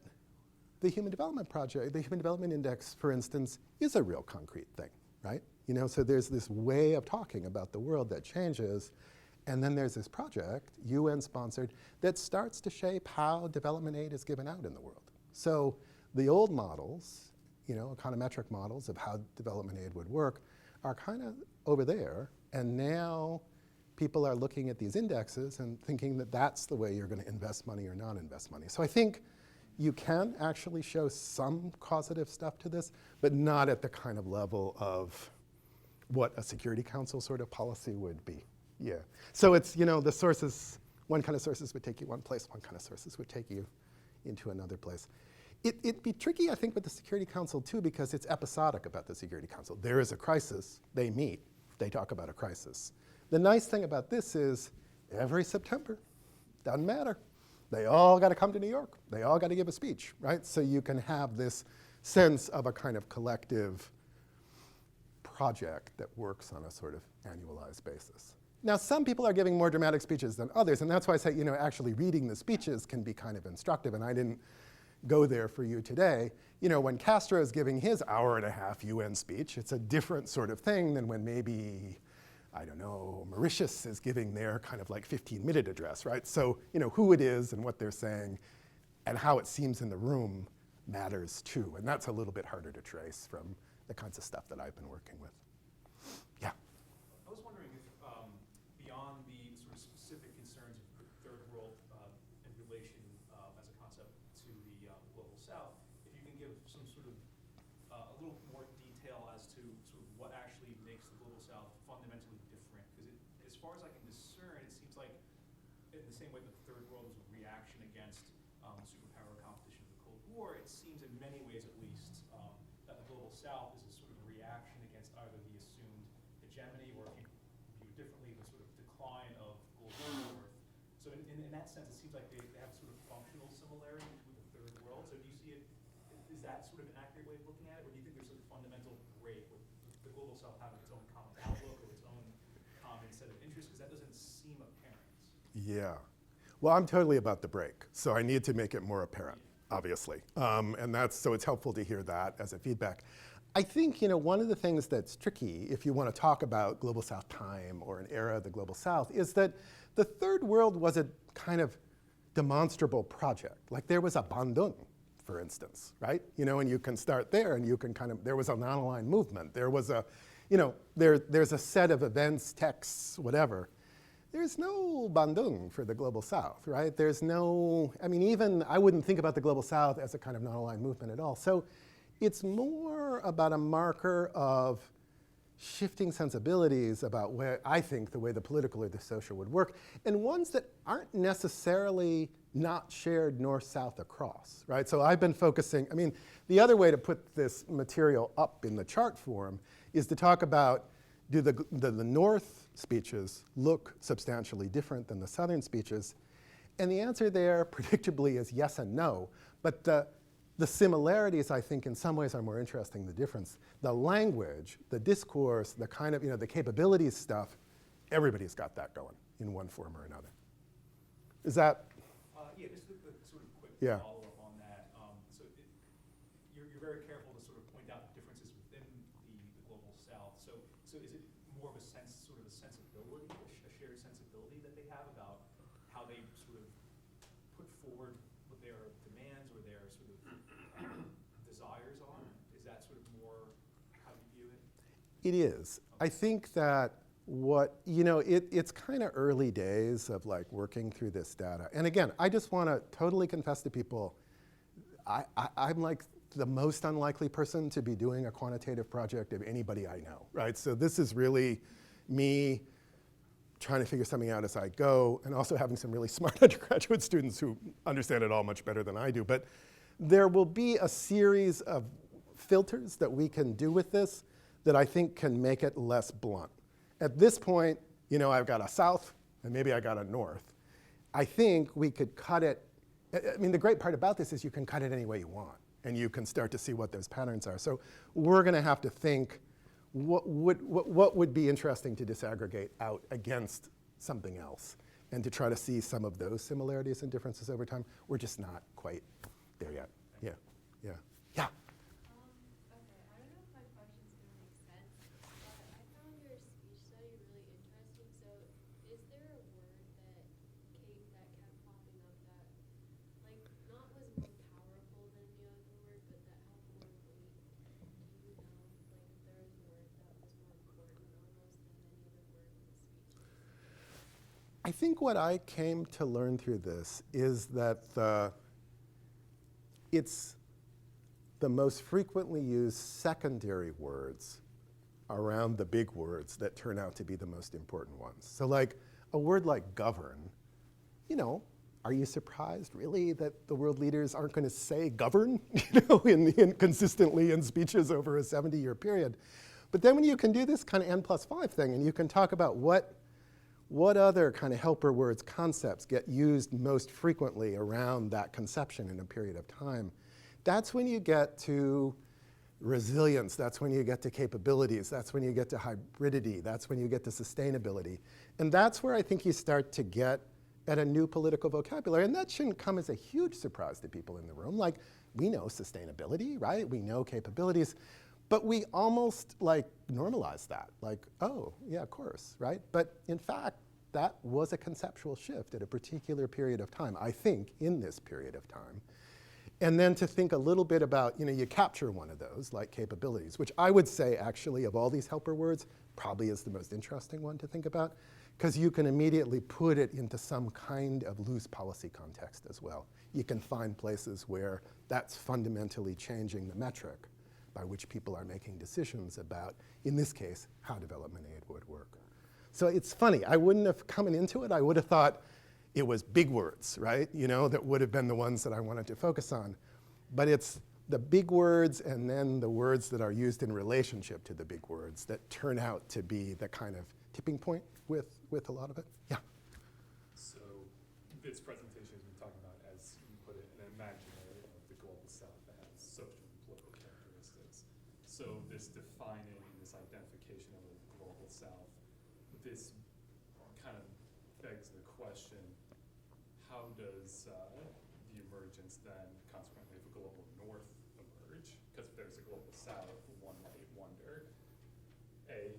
the Human Development Project, the Human Development Index, for instance, is a real concrete thing, right? You know, so there's this way of talking about the world that changes, and then there's this project, UN-sponsored, that starts to shape how development aid is given out in the world. So the old models, you know, econometric models of how development aid would work are kind of over there, and now people are looking at these indexes and thinking that that's the way you're going to invest money or not invest money. So I think you can actually show some causative stuff to this, but not at the kind of level of what a Security Council sort of policy would be. Yeah. So it's, you know, the sources, one kind of sources would take you one place, one kind of sources would take you into another place. It'd be tricky, I think, with the Security Council too, because it's episodic about the Security Council. There is a crisis, they meet, they talk about a crisis. The nice thing about this is every September, doesn't matter. They all got to come to New York. They all got to give a speech, right? So you can have this sense of a kind of collective project that works on a sort of annualized basis. Now, some people are giving more dramatic speeches than others, and that's why I say, you know, actually reading the speeches can be kind of instructive, and I didn't go there for you today. You know, when Castro is giving his hour-and-a-half UN speech, it's a different sort of thing than when maybe, I don't know, Mauritius is giving their kind of like 15-minute address, right? So, you know, who it is and what they're saying and how it seems in the room matters too, and that's a little bit harder to trace from the kinds of stuff that I've been working with. Yeah? I was wondering if, beyond the sort of specific concerns South, if you can give some sort of a little more detail as to sort of what actually makes the Global South fundamentally different. Because as far as I can discern, it seems like in the same way that the Third World was a reaction against the superpower competition of the Cold War, it seems in many ways at least that the Global South is a sort of reaction against either the assumed hegemony or, if you view it differently, the sort of decline of global North. So in that sense, it seems like they have sort of functional similarity with the Third World. So do you see it, is that sort of an accurate way of looking at it? Or do you think there's a fundamental break with the Global South having its own common outlook or its own common set of interests? Because that doesn't seem apparent. Yeah. Well, I'm totally about the break, so I need to make it more apparent, obviously. So it's helpful to hear that as a feedback. I think, one of the things that's tricky, if you want to talk about Global South time or an era of the Global South, is that the Third World was a kind of demonstrable project. Like there was a Bandung, for instance, right? And you can start there and you can there was a non-aligned movement. There was a, there's a set of events, texts, whatever. There's no Bandung for the Global South, right? There's no, even I wouldn't think about the Global South as a kind of non-aligned movement at all. So it's more about a marker of shifting sensibilities about where I think the way the political or the social would work, and ones that aren't necessarily not shared north-south across, right? So I've been focusing, the other way to put this material up in the chart form is to talk about, do the North speeches look substantially different than the Southern speeches? And the answer there, predictably, is yes and no. But the similarities, I think, in some ways are more interesting than the difference. The language, the discourse, the kind of, the capabilities stuff, everybody's got that going in one form or another. Is that? Yeah, just a sort of quick follow-up on that. You're very careful to sort of point out the differences within the Global South. So is it more of a sensibility, a shared sensibility that they have about how they sort of put forward what their demands or their sort of desires are? Is that sort of more how you view it? It is. Okay. I think that it's kind of early days of like working through this data. And again, I just want to totally confess to people, I'm like the most unlikely person to be doing a quantitative project of anybody I know, right? So this is really me trying to figure something out as I go, and also having some really smart undergraduate students who understand it all much better than I do. But there will be a series of filters that we can do with this that I think can make it less blunt. At this point, I've got a South, and maybe I got a North. I think we could cut it. The great part about this is you can cut it any way you want, and you can start to see what those patterns are. So we're going to have to think, what would be interesting to disaggregate out against something else, and to try to see some of those similarities and differences over time. We're just not quite there yet. Yeah. Okay, I don't know if my question's going to make sense, but I found your speech study really interesting. So is there a word that kept popping up that, like, not was more powerful than the other word, but that held more weight? Do you know, like, if there was a word that was more important almost than any other word in the speech? I think what I came to learn through this is that it's the most frequently used secondary words around the big words that turn out to be the most important ones. So like a word like govern, are you surprised really that the world leaders aren't going to say govern, consistently in speeches over a 70-year period? But then when you can do this kind of N+5 thing, and you can talk about what other kind of helper words, concepts get used most frequently around that conception in a period of time, that's when you get to resilience, that's when you get to capabilities, that's when you get to hybridity, that's when you get to sustainability. And that's where I think you start to get at a new political vocabulary. And that shouldn't come as a huge surprise to people in the room. Like, we know sustainability, right? We know capabilities, but we almost like normalize that. Like, oh, yeah, of course, right? But in fact, that was a conceptual shift at a particular period of time, I think, in this period of time. And then to think a little bit about, you capture one of those, like capabilities, which I would say, actually, of all these helper words, probably is the most interesting one to think about, because you can immediately put it into some kind of loose policy context as well. You can find places where that's fundamentally changing the metric by which people are making decisions about, in this case, how development aid would work. So it's funny, I wouldn't have coming into it, I would have thought it was big words, right? You know, that would have been the ones that I wanted to focus on. But it's the big words and then the words that are used in relationship to the big words that turn out to be the kind of tipping point with a lot of it. Yeah. So this presentation has been talking about, as you put it, an imaginary of the global south that has social and political characteristics. So this defining, this identification of the global south, this kind of begs the question, how does the emergence then, consequently, of a global north emerge? Because if there's a global south, one might wonder, A,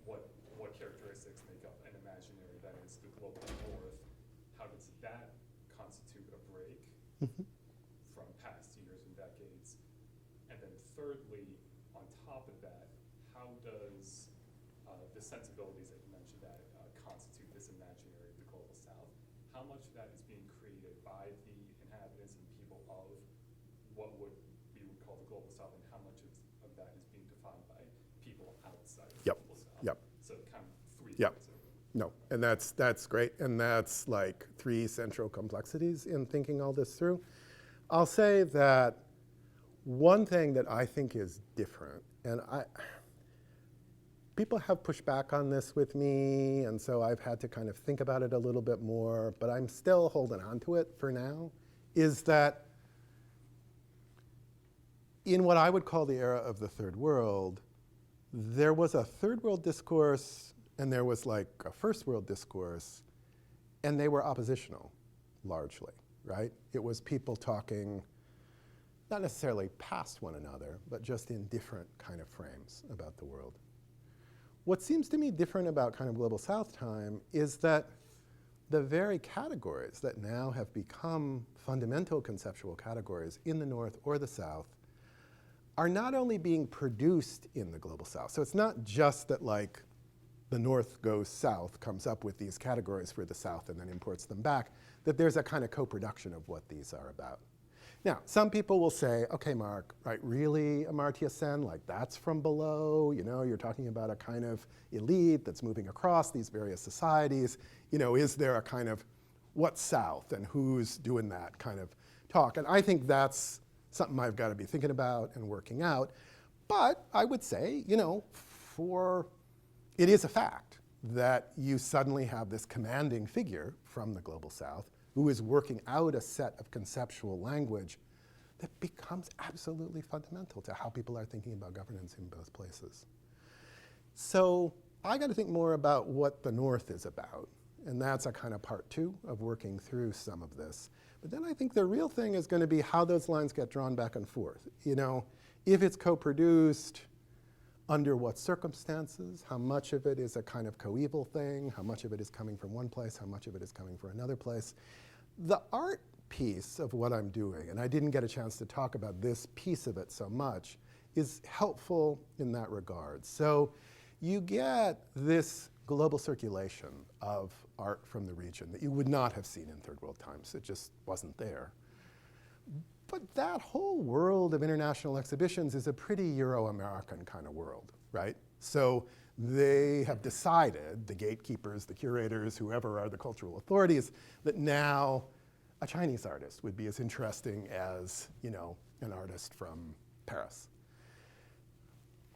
what characteristics make up an imaginary that is the global north? How does that constitute a break from past years and decades? And then thirdly, on top of that, how does the sensibilities that you mentioned that constitute this imaginary of the global south, how much of that is being created by the inhabitants and people of what we would call the global south, and how much of that is being defined by people outside of the global south? Yep. So kind of three Yep. things. No, and that's great, and that's like three central complexities in thinking all this through. I'll say that one thing that I think is different, and people have pushed back on this with me, and so I've had to kind of think about it a little bit more, but I'm still holding on to it for now, is that in what I would call the era of the third world, there was a third world discourse and there was like a first world discourse, and they were oppositional, largely, right? It was people talking, not necessarily past one another, but just in different kind of frames about the world. What seems to me different about kind of Global South time is that the very categories that now have become fundamental conceptual categories in the North or the South are not only being produced in the Global South. So it's not just that like the North goes south, comes up with these categories for the South and then imports them back, that there's a kind of co-production of what these are about. Now, some people will say, okay, Mark, right, really, Amartya Sen, like that's from below, you know, you're talking about a kind of elite that's moving across these various societies, you know, is there a kind of what's South and who's doing that kind of talk? And I think that's something I've got to be thinking about and working out. But I would say, you know, it is a fact that you suddenly have this commanding figure from the Global South who is working out a set of conceptual language that becomes absolutely fundamental to how people are thinking about governance in both places. So I got to think more about what the North is about, and that's a kind of part two of working through some of this. But then I think the real thing is going to be how those lines get drawn back and forth. You know, if it's co-produced, under what circumstances, how much of it is a kind of coeval thing, how much of it is coming from one place, how much of it is coming from another place. The art piece of what I'm doing, and I didn't get a chance to talk about this piece of it so much, is helpful in that regard. So you get this global circulation of art from the region that you would not have seen in third world times. It just wasn't there. But that whole world of international exhibitions is a pretty Euro-American kind of world, right? So they have decided, the gatekeepers, the curators, whoever are the cultural authorities, that now a Chinese artist would be as interesting as, you know, an artist from Paris.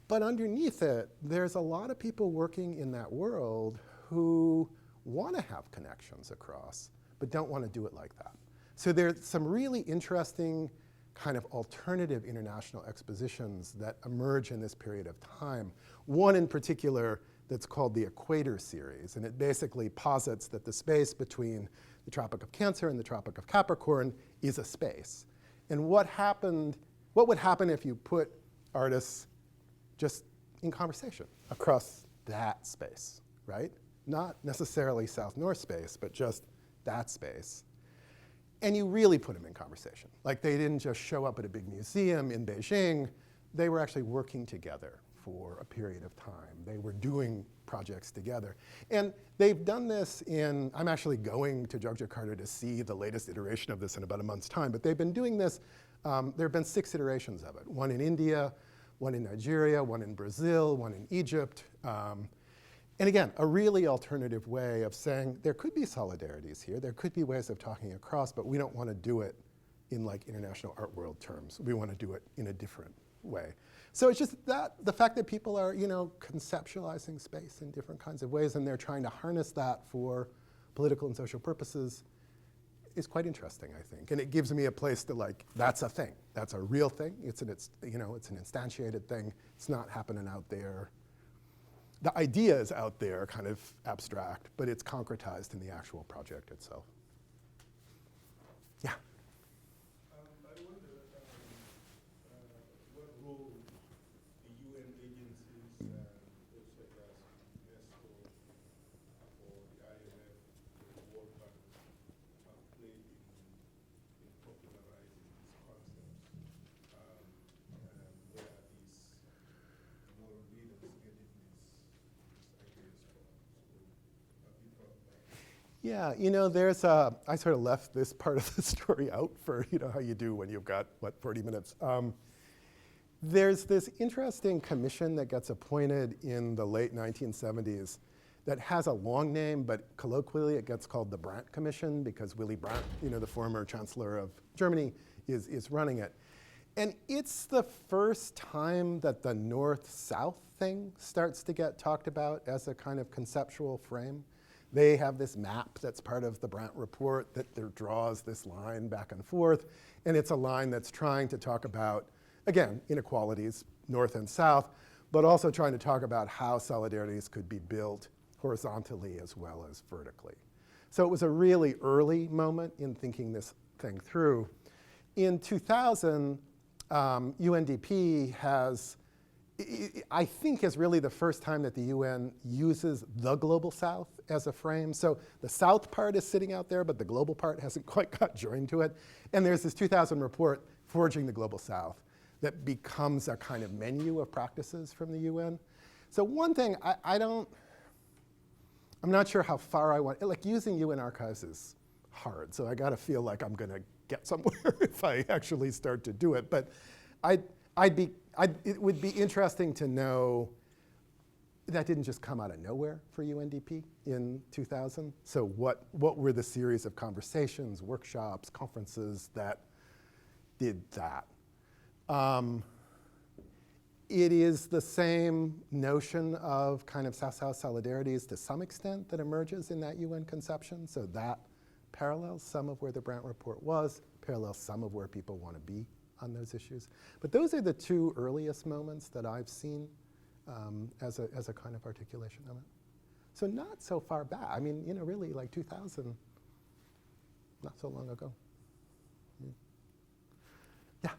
But underneath it, there's a lot of people working in that world who want to have connections across, but don't want to do it like that. So there's some really interesting kind of alternative international expositions that emerge in this period of time. One in particular that's called the Equator Series, and it basically posits that the space between the Tropic of Cancer and the Tropic of Capricorn is a space. And what would happen if you put artists just in conversation across that space, right? Not necessarily South-North space, but just that space. And you really put them in conversation. Like they didn't just show up at a big museum in Beijing, they were actually working together for a period of time. They were doing projects together. And they've done this I'm actually going to Yogyakarta to see the latest iteration of this in about a month's time, but they've been doing this, there have been 6 iterations of it. One in India, one in Nigeria, one in Brazil, one in Egypt. And again, a really alternative way of saying there could be solidarities here, there could be ways of talking across, but we don't want to do it in like international art world terms. We want to do it in a different way. So it's just that, the fact that people are, conceptualizing space in different kinds of ways and they're trying to harness that for political and social purposes is quite interesting, I think. And it gives me a place to that's a thing. That's a real thing. It's an instantiated thing. It's not happening out there. The idea is out there, kind of abstract, but it's concretized in the actual project itself. Yeah? I wonder what role the UN agencies, such as UNESCO or the IMF, the World Bank, have played in popularizing these concepts, where these moral leaders getting these ideas from. So have you thought about that? Yeah, I sort of left this part of the story out for, how you do when you've got, 40 minutes. There's this interesting commission that gets appointed in the late 1970s that has a long name, but colloquially it gets called the Brandt Commission because Willy Brandt, the former chancellor of Germany, is running it. And it's the first time that the North-South thing starts to get talked about as a kind of conceptual frame. They have this map that's part of the Brandt report that draws this line back and forth, and it's a line that's trying to talk about, again, inequalities, North and South, but also trying to talk about how solidarities could be built horizontally as well as vertically. So it was a really early moment in thinking this thing through. In 2000, UNDP I think is really the first time that the UN uses the Global South as a frame. So the South part is sitting out there, but the global part hasn't quite got joined to it. And there's this 2000 report, Forging the Global South, that becomes a kind of menu of practices from the UN. So one thing, I'm not sure how far I want, using UN archives is hard, so I gotta feel like I'm gonna get somewhere if I actually start to do it. But it would be interesting to know that didn't just come out of nowhere for UNDP in 2000. So what were the series of conversations, workshops, conferences that did that? It is the same notion of kind of South-South solidarities to some extent that emerges in that UN conception. So that parallels some of where the Brandt report was, parallels some of where people want to be on those issues. But those are the 2 earliest moments that I've seen as a kind of articulation of it. So not so far back. I mean, really 2000, not so long ago. Yeah.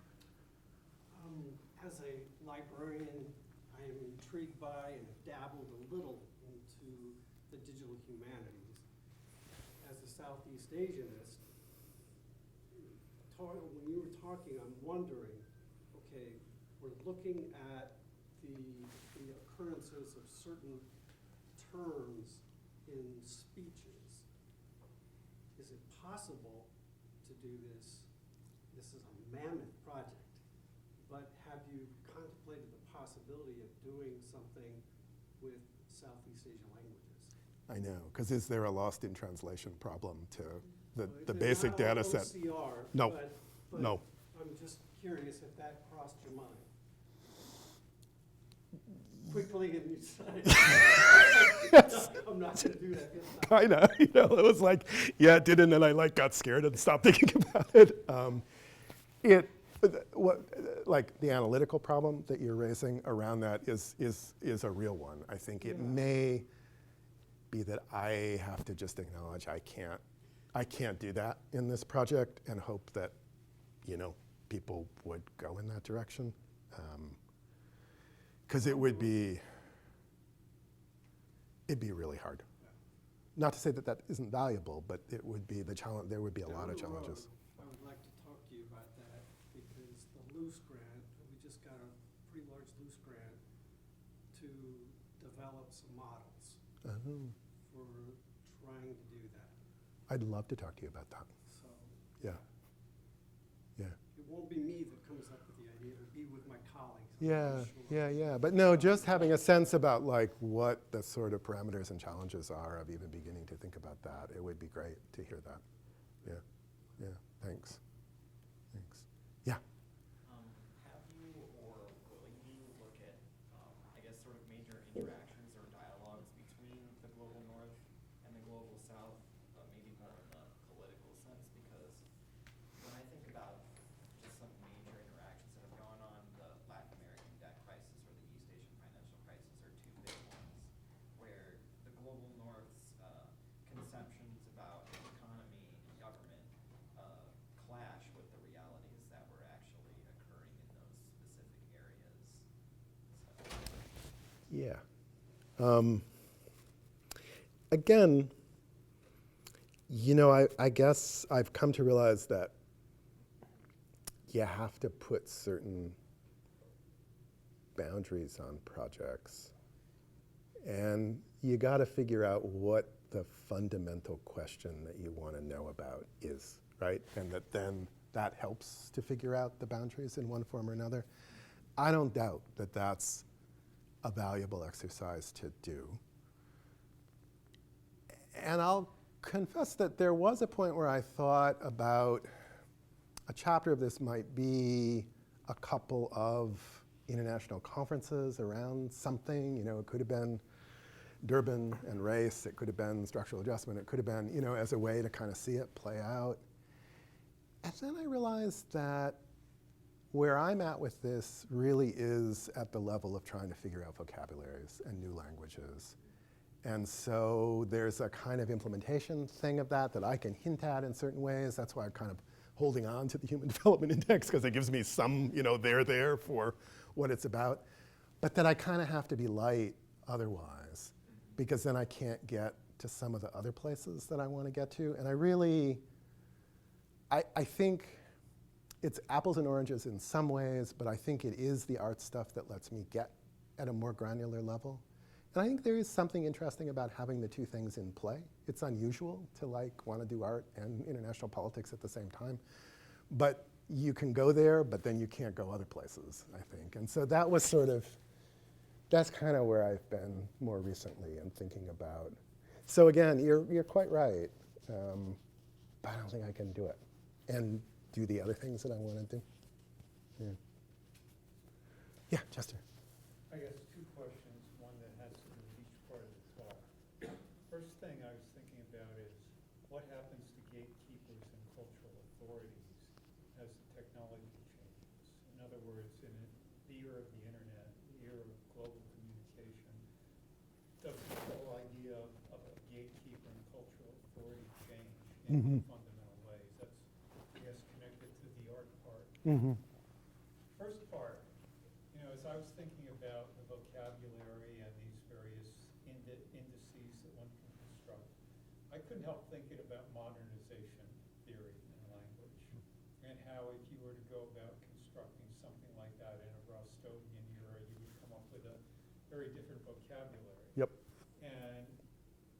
As a librarian, I am intrigued by and have dabbled a little into the digital humanities. As a Southeast Asianist, when you were talking, I'm wondering, okay, we're looking at the occurrences of certain terms in speeches. Is it possible to do this? This is a mammoth project, but have you contemplated the possibility of doing something with Southeast Asian languages? I know, because is there a lost in translation problem to the It's basic not data all set? OCR, No, but no. I'm just curious if that crossed your mind. Quickly, and you decided, I'm not going to do that this time. Kind of, it was like, yeah, it did, and then I got scared and stopped thinking about it. The analytical problem that you're raising around that is a real one. I think it may be that I have to just acknowledge I can't do that in this project and hope that, people would go in that direction. Because it'd be really hard. Not to say that that isn't valuable, but it would be the challenge. There would be a lot of challenges. I would like to talk to you about that because the loose grant, we just got a pretty large loose grant Oh. for trying to do that. I'd love to talk to you about that. So Yeah. Yeah. it won't be me that comes up with the idea, it'll be with my colleagues. I'm Yeah, pretty sure. yeah. But no, just having a sense about like what the sort of parameters and challenges are of even beginning to think about that, it would be great to hear that. Yeah, yeah, thanks. Thanks. Yeah. Have you or will you look at, I guess, sort of major interactions or dialogues between the global north and the global south, maybe more in the political sense? Because when I think about just some major interactions that have gone on, the Latin American debt crisis or the East Asian financial crisis are two big ones, where the global north's conceptions about economy and government clash with the realities that were actually occurring in those specific areas. So. Yeah. Again, you know, I guess I've come to realize that you have to put certain boundaries on projects. And you got to figure out what the fundamental question that you want to know about is, right? And that then that helps to figure out the boundaries in one form or another. I don't doubt that that's a valuable exercise to do. And I'll confess that there was a point where I thought about a chapter of this might be a couple of international conferences around something. You know, it could have been Durban and race, it could have been structural adjustment, it could have been, you know, as a way to kind of see it play out. And then I realized that where I'm at with this really is at the level of trying to figure out vocabularies and new languages. And so there's a kind of implementation thing of that I can hint at in certain ways. That's why I'm kind of holding on to the Human Development Index, because it gives me some, you know, there for what it's about. But that I kind of have to be light otherwise, because then I can't get to some of the other places that I want to get to. And I think it's apples and oranges in some ways, but I think it is the art stuff that lets me get at a more granular level. And I think there is something interesting about having the two things in play. It's unusual to like want to do art and international politics at the same time. But you can go there, but then you can't go other places, I think. And so that was that's kind of where I've been more recently and thinking about. So again, you're quite right, but I don't think I can do it and do the other things that I want to do. Yeah, Chester. I guess two questions, one that has to do with each part of the talk. First thing I was thinking about is what happens to gatekeepers and cultural authorities as the technology changes? In other words, in the era of the internet, the era of global communication, does the whole idea of a gatekeeper and cultural authority change in fundamental ways? That's, I guess, connected to the art part. First part, you know, as I was thinking about the vocabulary and these various indices that one can construct, I couldn't help thinking about modernization theory in language and how if you were to go about constructing something like that in a Rostodian era, you would come up with a very different vocabulary. Yep. And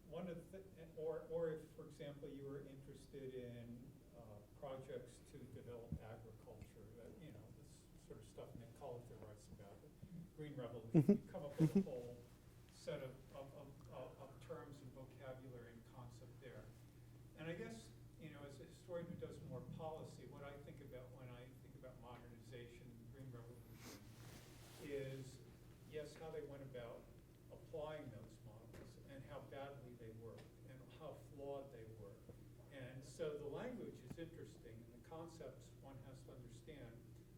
one of the, or if, for example, you were interested in projects to develop agriculture, that, you know, this sort of stuff Nick Coeditor writes about, the Green Revolution, you come up with a whole set of terms and vocabulary and concept there. And I guess, you know, as a historian who does more policy, what I think about when I think about modernization and the Green Revolution is, yes, how they went about applying those models and how badly they worked and how flawed they were. And so the language is interesting and the concepts one has to understand,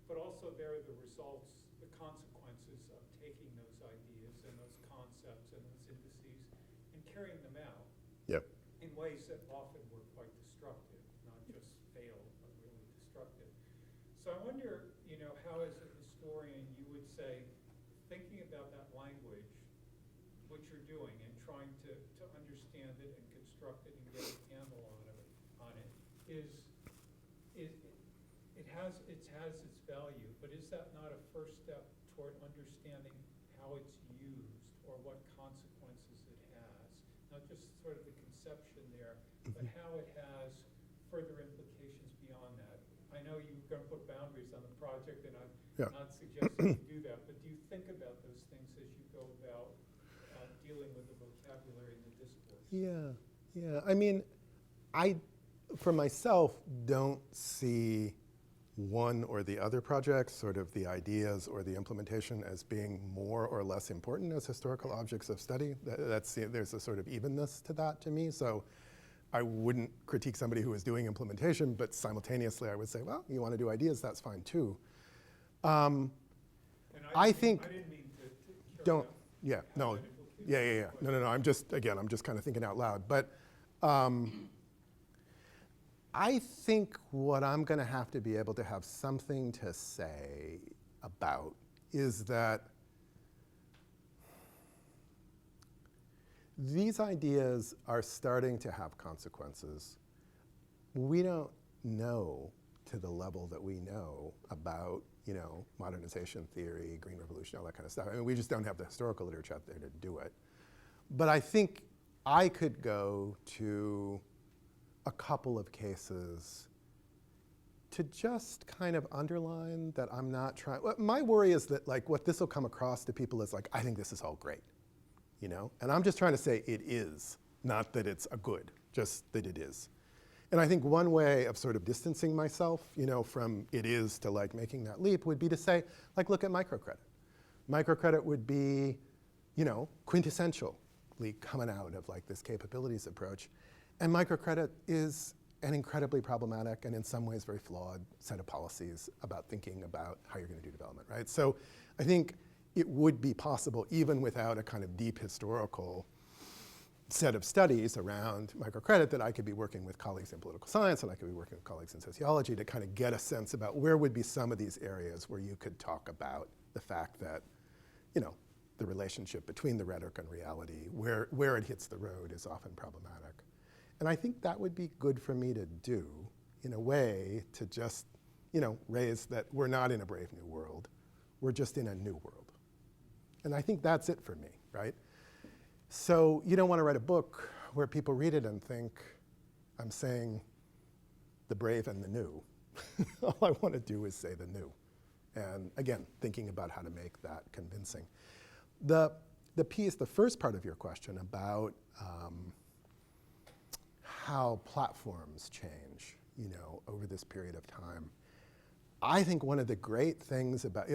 but also there are the results, the consequences of taking those ideas and those concepts and those indices and carrying them out in ways that often were quite destructive, not just failed, but really destructive. So I wonder, you know, how as a historian you would say, thinking about that language, what you're doing and trying to understand it and construct it and get a handle on it it has its value, but is that not a first step toward understanding how it's used or what consequences it has? sort of the conception there, but how it has further implications beyond that. I know you're going to put boundaries on the project, and I'm not suggesting you do that, but do you think about those things as you go about dealing with the vocabulary and the discourse? Yeah. I mean, I, for myself, don't see one or the other projects, sort of the ideas or the implementation, as being more or less important as historical objects of study. There's a sort of evenness to that to me. So I wouldn't critique somebody who is doing implementation, but simultaneously I would say, well, you want to do ideas, that's fine too. And I think, I didn't mean to don't, yeah, no, yeah. No, I'm just kind of thinking out loud. But I think what I'm going to have to be able to have something to say about is that these ideas are starting to have consequences. We don't know to the level that we know about, modernization theory, Green Revolution, all that kind of stuff. I mean, we just don't have the historical literature out there to do it. But I think I could go to a couple of cases to just kind of underline that I'm not trying. My worry is that what this will come across to people is I think this is all great, And I'm just trying to say it is, not that it's a good, just that it is. And I think one way of sort of distancing myself, from it is to making that leap would be to say, look at microcredit. Microcredit would be, quintessentially coming out of this capabilities approach. And microcredit is an incredibly problematic and in some ways very flawed set of policies about thinking about how you're going to do development, right? So I think it would be possible, even without a kind of deep historical set of studies around microcredit, that I could be working with colleagues in political science and I could be working with colleagues in sociology to kind of get a sense about where would be some of these areas where you could talk about the fact that, the relationship between the rhetoric and reality, where it hits the road is often problematic. And I think that would be good for me to do, in a way, to just, raise that we're not in a brave new world. We're just in a new world. And I think that's it for me, right? So you don't want to write a book where people read it and think, I'm saying the brave and the new. All I want to do is say the new. And again, thinking about how to make that convincing. The first part of your question about how platforms change, over this period of time. I think one of the great things about,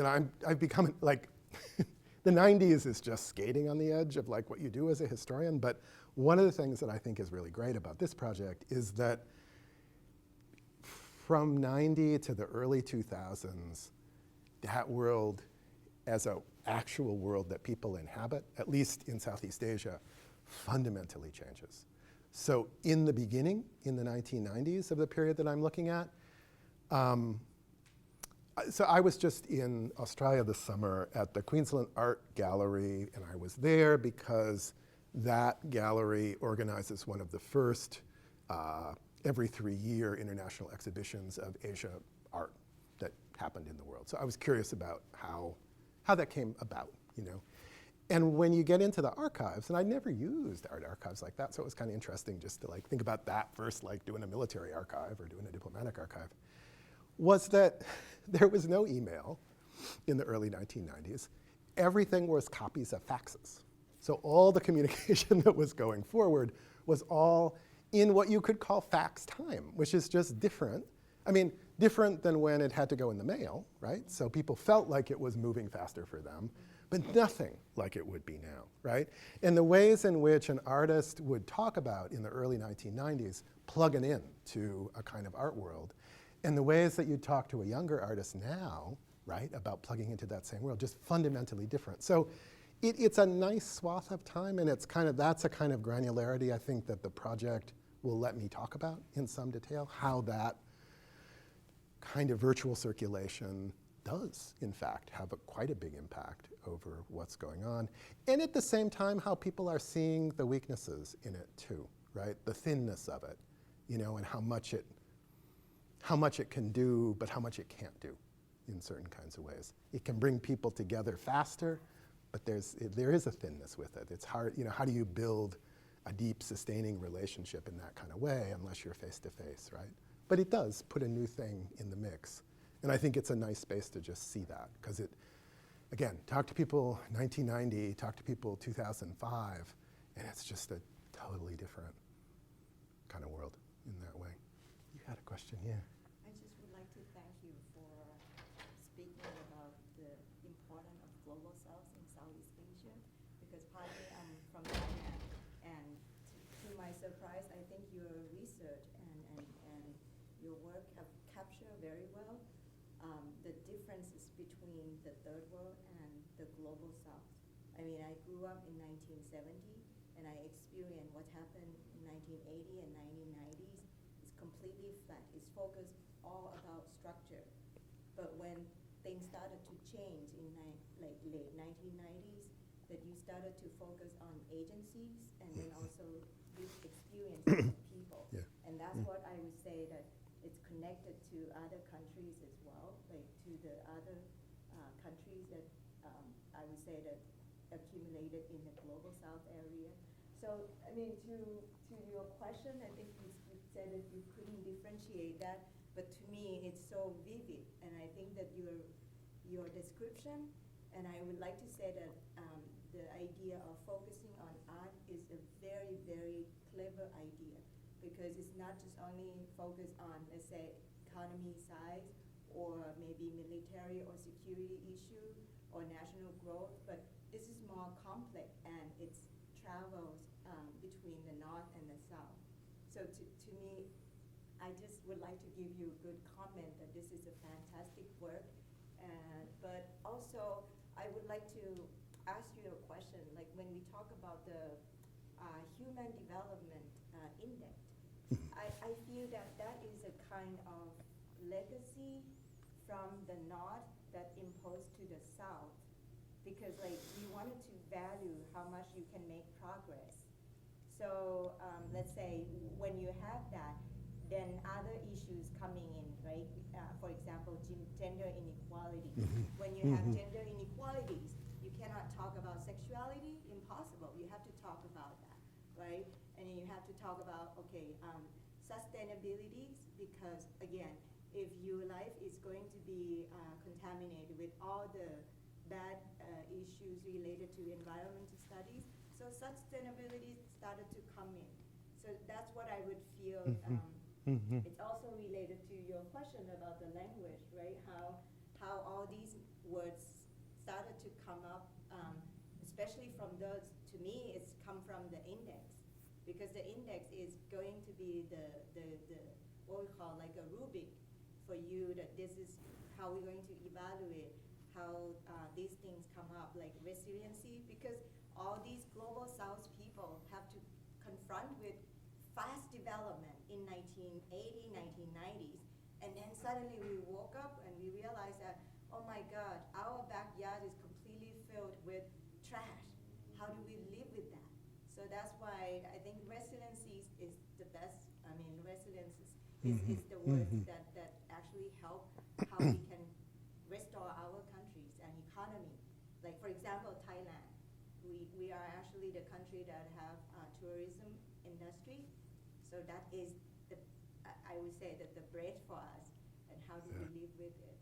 I've become the 90s is just skating on the edge of what you do as a historian, but one of the things that I think is really great about this project is that from 90 to the early 2000s, that world as an actual world that people inhabit, at least in Southeast Asia, fundamentally changes. So in the beginning, in the 1990s of the period that I'm looking at, so I was just in Australia this summer at the Queensland Art Gallery, and I was there because that gallery organizes one of the first every 3-year international exhibitions of Asia art that happened in the world. So I was curious about how that came about, And when you get into the archives, and I'd never used art archives like that, so it was kind of interesting just to think about that first, doing a military archive or doing a diplomatic archive, was that there was no email in the early 1990s. Everything was copies of faxes. So all the communication that was going forward was all in what you could call fax time, which is just different. I mean, different than when it had to go in the mail, right? So people felt like it was moving faster for them, but nothing like it would be now, right? And the ways in which an artist would talk about in the early 1990s, plugging in to a kind of art world, and the ways that you talk to a younger artist now, right, about plugging into that same world, just fundamentally different. So it's a nice swath of time, and that's a kind of granularity I think that the project will let me talk about in some detail, how that kind of virtual circulation does, in fact, have quite a big impact over what's going on. And at the same time, how people are seeing the weaknesses in it too, right? The thinness of it, and how much it can do, but how much it can't do in certain kinds of ways. It can bring people together faster, but there is a thinness with it. It's hard, how do you build a deep, sustaining relationship in that kind of way unless you're face to face, right? But it does put a new thing in the mix. And I think it's a nice space to just see that, because it, again, talk to people 1990, talk to people 2005, and it's just a totally different kind of world in that way. You had a question, yeah. I just would like to thank you for speaking about the importance of global south in Southeast Asia, because partly I'm from Thailand, and to my surprise, I think your research and your work have captured very well the differences between the third world and the global south. I mean, I grew up in 1970, and I experienced what happened in 1980 and 1990s. It's completely flat. It's focused all about structure. But when things started to change in late 1990s, that you started to focus on agencies and then also this experience of people. Yeah. And that's what I would say that it's connected to other countries as well, like to the other countries that I would say that accumulated in the global south area. So, I mean, to your question, I think you said that you couldn't differentiate that, but to me, it's so vivid, and I think that your description, and I would like to say that the idea of focusing on art is a very, very clever idea, because it's not just only focused on, let's say, economy size, or maybe military or security issue, or national growth, but this is more complex, and it travels between the north and the south. So to me, I just would like to give you a good comment that this is a fantastic work, but also I would like to ask you a question, like when we talk about the Human Development Index, I feel that that is a kind of legacy from the north that imposed to the south, because like you wanted to value how much you can make progress. So let's say when you have that, then other issues coming in, right? For example, gender inequality. When you have gender inequalities, you cannot talk about sexuality, impossible. You have to talk about that, right? And then you have to talk about, okay, sustainability, because again, if your life is going to be contaminated with all the bad issues related to environmental studies, so sustainability started to come in. So that's what I would feel. It's also related to your question about the language, right? How all these words started to come up, especially from those, to me, it's come from the index, because the index is going to be the what we call like a rubric for you, that this is how we're going to evaluate how these things come up, like resiliency, because all these global south people have to confront with fast development in 1980, 1990s, and then suddenly we woke up and we realized that, oh my God, our backyard is completely filled with trash. How do we live with that? So that's why I think resiliency is the best. I mean, resilience is the word that actually help how we can restore our countries and economy. Like for example, Thailand. We are actually the country that have tourism industry. So that is I would say that the bread for us, and how do we live with it?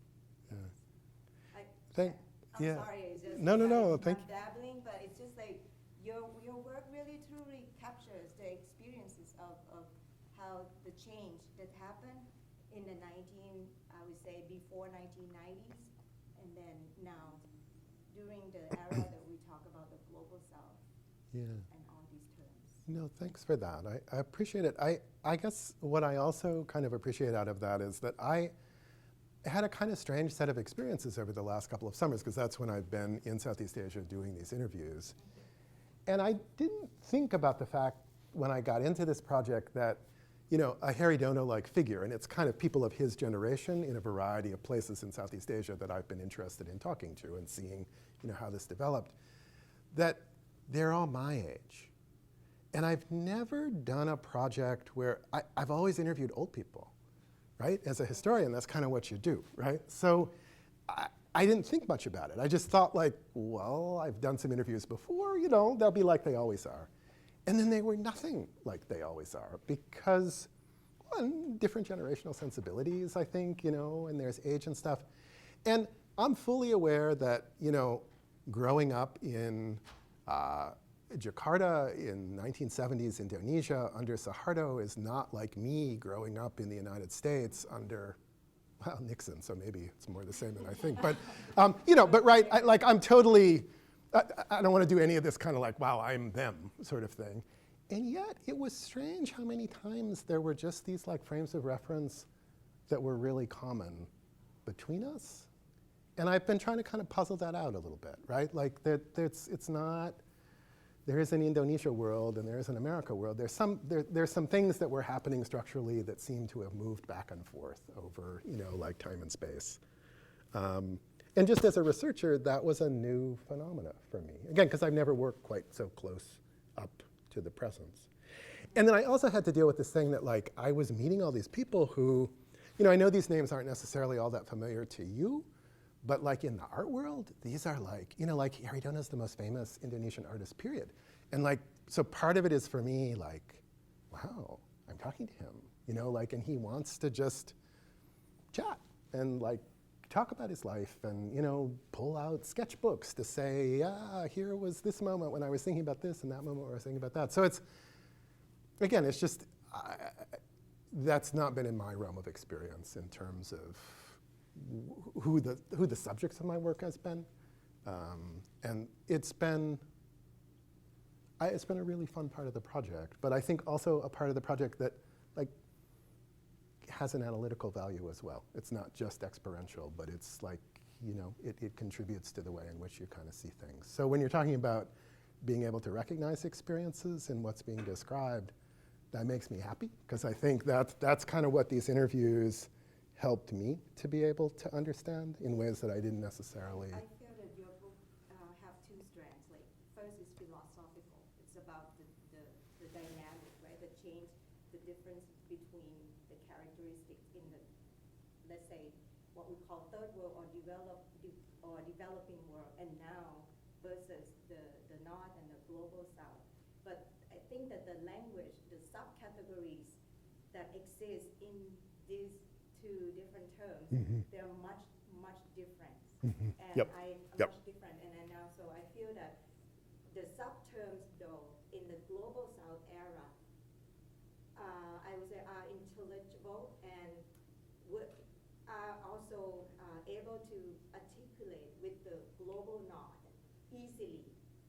I'm sorry, it's just no, thank you. Dabbling, but it's just like your work really truly captures the experiences of how the change that happened in the I would say before 1990s, and then now during the era that we talk about the global south. And all these terms. No, thanks for that. I appreciate it. I guess what I also kind of appreciate out of that is that I had a kind of strange set of experiences over the last couple of summers, because that's when I've been in Southeast Asia doing these interviews. And I didn't think about the fact when I got into this project that, you know, a Harry Dono-like figure, and it's kind of people of his generation in a variety of places in Southeast Asia that I've been interested in talking to and seeing, you know, how this developed, that they're all my age. And I've never done a project where I've always interviewed old people, right? As a historian, that's kind of what you do, right? So I didn't think much about it. I just thought like, well, I've done some interviews before, you know, they'll be like they always are. And then they were nothing like they always are because, one, different generational sensibilities, I think, and there's age and stuff. And I'm fully aware that, growing up in Jakarta in 1970s Indonesia under Suharto is not like me growing up in the United States under, well, Nixon, so maybe it's more the same than I think. But, but right, I'm totally, I don't want to do any of this kind of like, wow, I'm them sort of thing. And yet, it was strange how many times there were just these like frames of reference that were really common between us. And I've been trying to kind of puzzle that out a little bit, right? Like, it's not, there is an Indonesia world and there is an America world. There's some things that were happening structurally that seem to have moved back and forth over, like time and space. And just as a researcher, that was a new phenomena for me. Again, because I've never worked quite so close up to the presence. And then I also had to deal with this thing that like, I was meeting all these people who, I know these names aren't necessarily all that familiar to you, but like in the art world, these are like, like Dono is the most famous Indonesian artist, period. And like, so part of it is for me like, wow, I'm talking to him, and he wants to just chat and like talk about his life and, pull out sketchbooks to say, here was this moment when I was thinking about this and that moment when I was thinking about that. So it's, again, it's just, that's not been in my realm of experience in terms of who the subjects of my work has been. And it's been a really fun part of the project, but I think also a part of the project that like has an analytical value as well. It's not just experiential, but it's like, it contributes to the way in which you kind of see things. So when you're talking about being able to recognize experiences and what's being described, that makes me happy, because I think that's kind of what these interviews helped me to be able to understand in ways that I didn't necessarily. I feel that your book have two strands. Like, first is philosophical. It's about the dynamic, right? The change, the difference between the characteristics in the, let's say, what we call third world or developing world, and now versus the North and the global South. But I think that the language, the subcategories that exist in these two different terms, they're much different. And much different. And now, so I feel that the subterms, though, in the global South era, I would say are intelligible and are also able to articulate with the global North easily.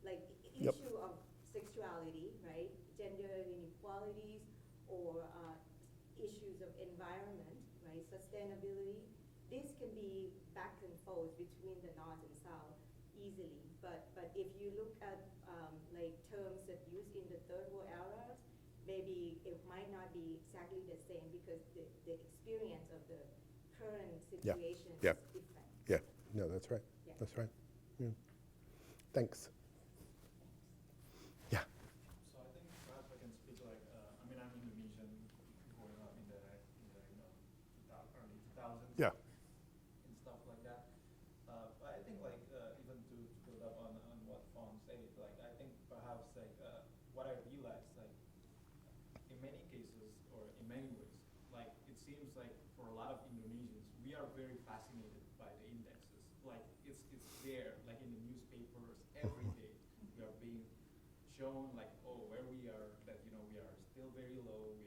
Like issue of sexuality, right? Gender inequalities, or issues of environment, right? Sustainability. This can be back and forth between the North and South easily. But if you look at like terms that used in the third world eras, maybe it might not be exactly the same because the experience of the current situation is different. Yeah, no, that's right. Yeah. That's right. Yeah. Thanks. Yeah. So I think perhaps I can speak like, I'm Indonesian, growing up in the early 2000s. Yeah. And stuff like that. But I think like, even to build up on what Fawn said, like I think perhaps like what I realized, like in many cases or in many ways, like it seems like for a lot of Indonesians, we are very fascinated by the indexes. Like it's there, like in the newspapers every day. We are being shown like, oh, where we are, that we are still very low. We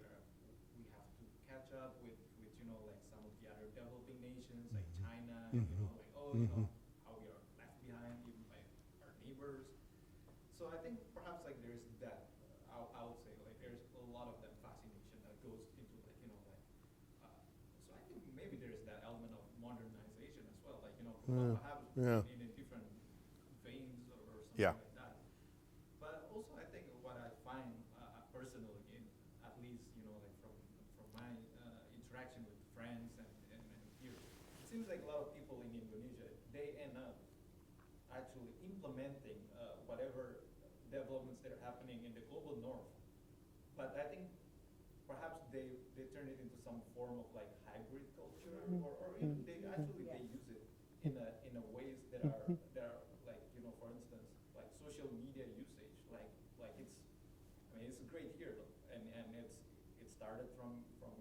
have to catch up with like some of the other developing nations like China. Like how we are left behind even by our neighbors. So I think perhaps like there's that. I would say like there's a lot of that fascination that goes into like so I think maybe there's that element of modernization as well. Like perhaps in a different veins or something like that. But also I think what I find personally, at least like from my interaction with friends and here, it seems like a lot of people in Indonesia, they end up actually implementing whatever developments that are happening in the global north. But I think perhaps they turn it into some form of like hybrid culture, or even they use it in a ways that are like for instance like social media usage, like it's started from like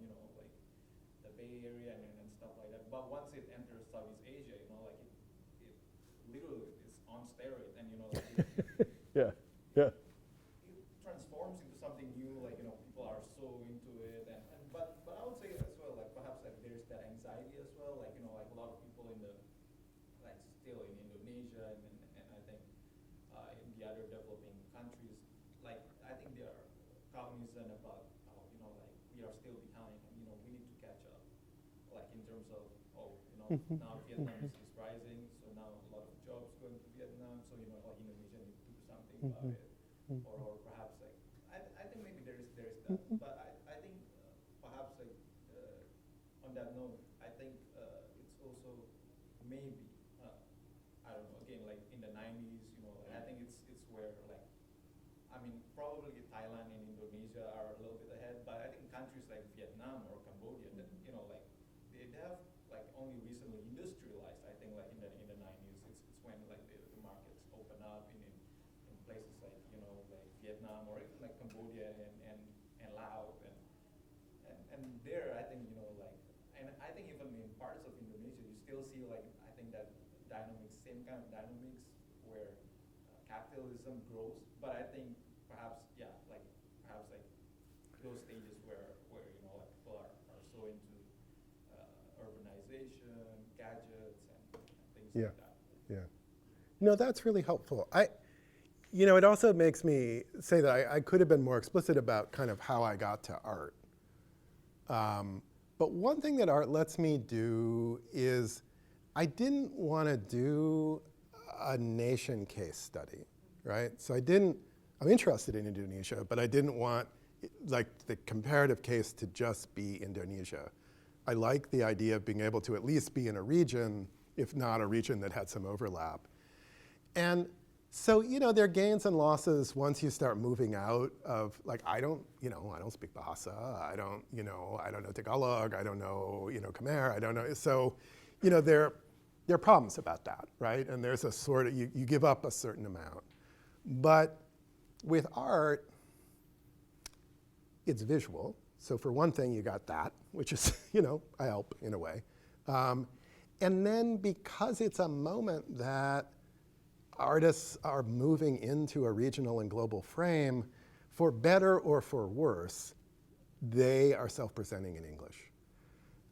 the Bay Area and stuff like that. But once it enters Southeast Asia, like it literally is on steroids, and like Yeah, yeah. it transforms into something new. Like people are so into it, but I would say as well, like perhaps like there's that anxiety as well. Like like a lot of people in the like still in Indonesia and I think in the other developing countries, like I think they are cognizant about how like we are still behind, and we need to catch up. Like in terms of now Vietnam is rising, so now a lot of jobs going to Vietnam, so like Indonesia needs to do something about it, or perhaps like I think maybe there's that, but I think perhaps like on that note, I think it's also maybe I don't know, again, like in the 90s, like I think it's where like I mean probably Thailand and Indonesia are a little bit ahead, but I think countries like Vietnam or Cambodia that like they have like only recently industrialized. I think like in the 90s, it's when like the markets open up in places like like Vietnam or even like Cambodia and Laos and there I think like and I think even in parts of Indonesia you still see like I think that same kind of dynamics where capitalism grows, but I think perhaps perhaps like those stages where like people are so into urbanization, gadgets, and things like that. Yeah. No, that's really helpful. It also makes me say that I could have been more explicit about kind of how I got to art. But one thing that art lets me do is I didn't want to do a nation case study, right? So I'm interested in Indonesia, but I didn't want like the comparative case to just be Indonesia. I like the idea of being able to at least be in a region, if not a region that had some overlap. And so, there are gains and losses once you start moving out of, like, I don't speak Bahasa, I don't know Tagalog, I don't know, Khmer, I don't know. So, there are problems about that, right? And there's a sort of, you give up a certain amount. But with art, it's visual. So for one thing, you got that, which is, I help in a way. And then because it's a moment that artists are moving into a regional and global frame, for better or for worse, they are self-presenting in English.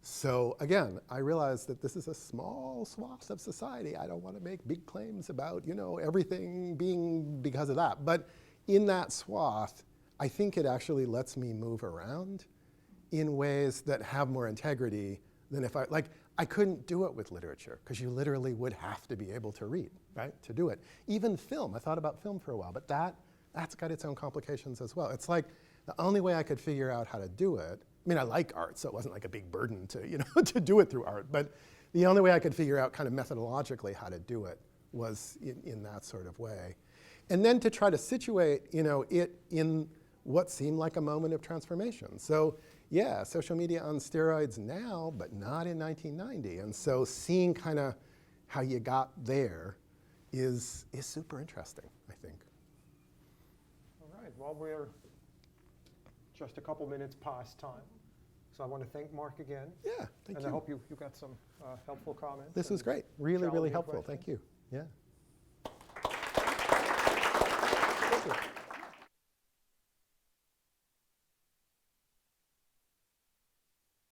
So again, I realize that this is a small swath of society. I don't want to make big claims about, everything being because of that. But in that swath, I think it actually lets me move around in ways that have more integrity than if I couldn't do it with literature, because you literally would have to be able to read, right, to do it. Even film, I thought about film for a while, but that's got its own complications as well. It's like the only way I could figure out how to do it, I mean, I like art, so it wasn't like a big burden to, to do it through art, but the only way I could figure out kind of methodologically how to do it was in that sort of way. And then to try to situate, it in what seemed like a moment of transformation. So yeah, social media on steroids now, but not in 1990. And so seeing kind of how you got there is super interesting, I think. All right, well, we're just a couple minutes past time. So I want to thank Mark again. Yeah, thank you. And I hope you got some helpful comments. This was great. Really, really helpful. Thank you. Yeah. Thank you.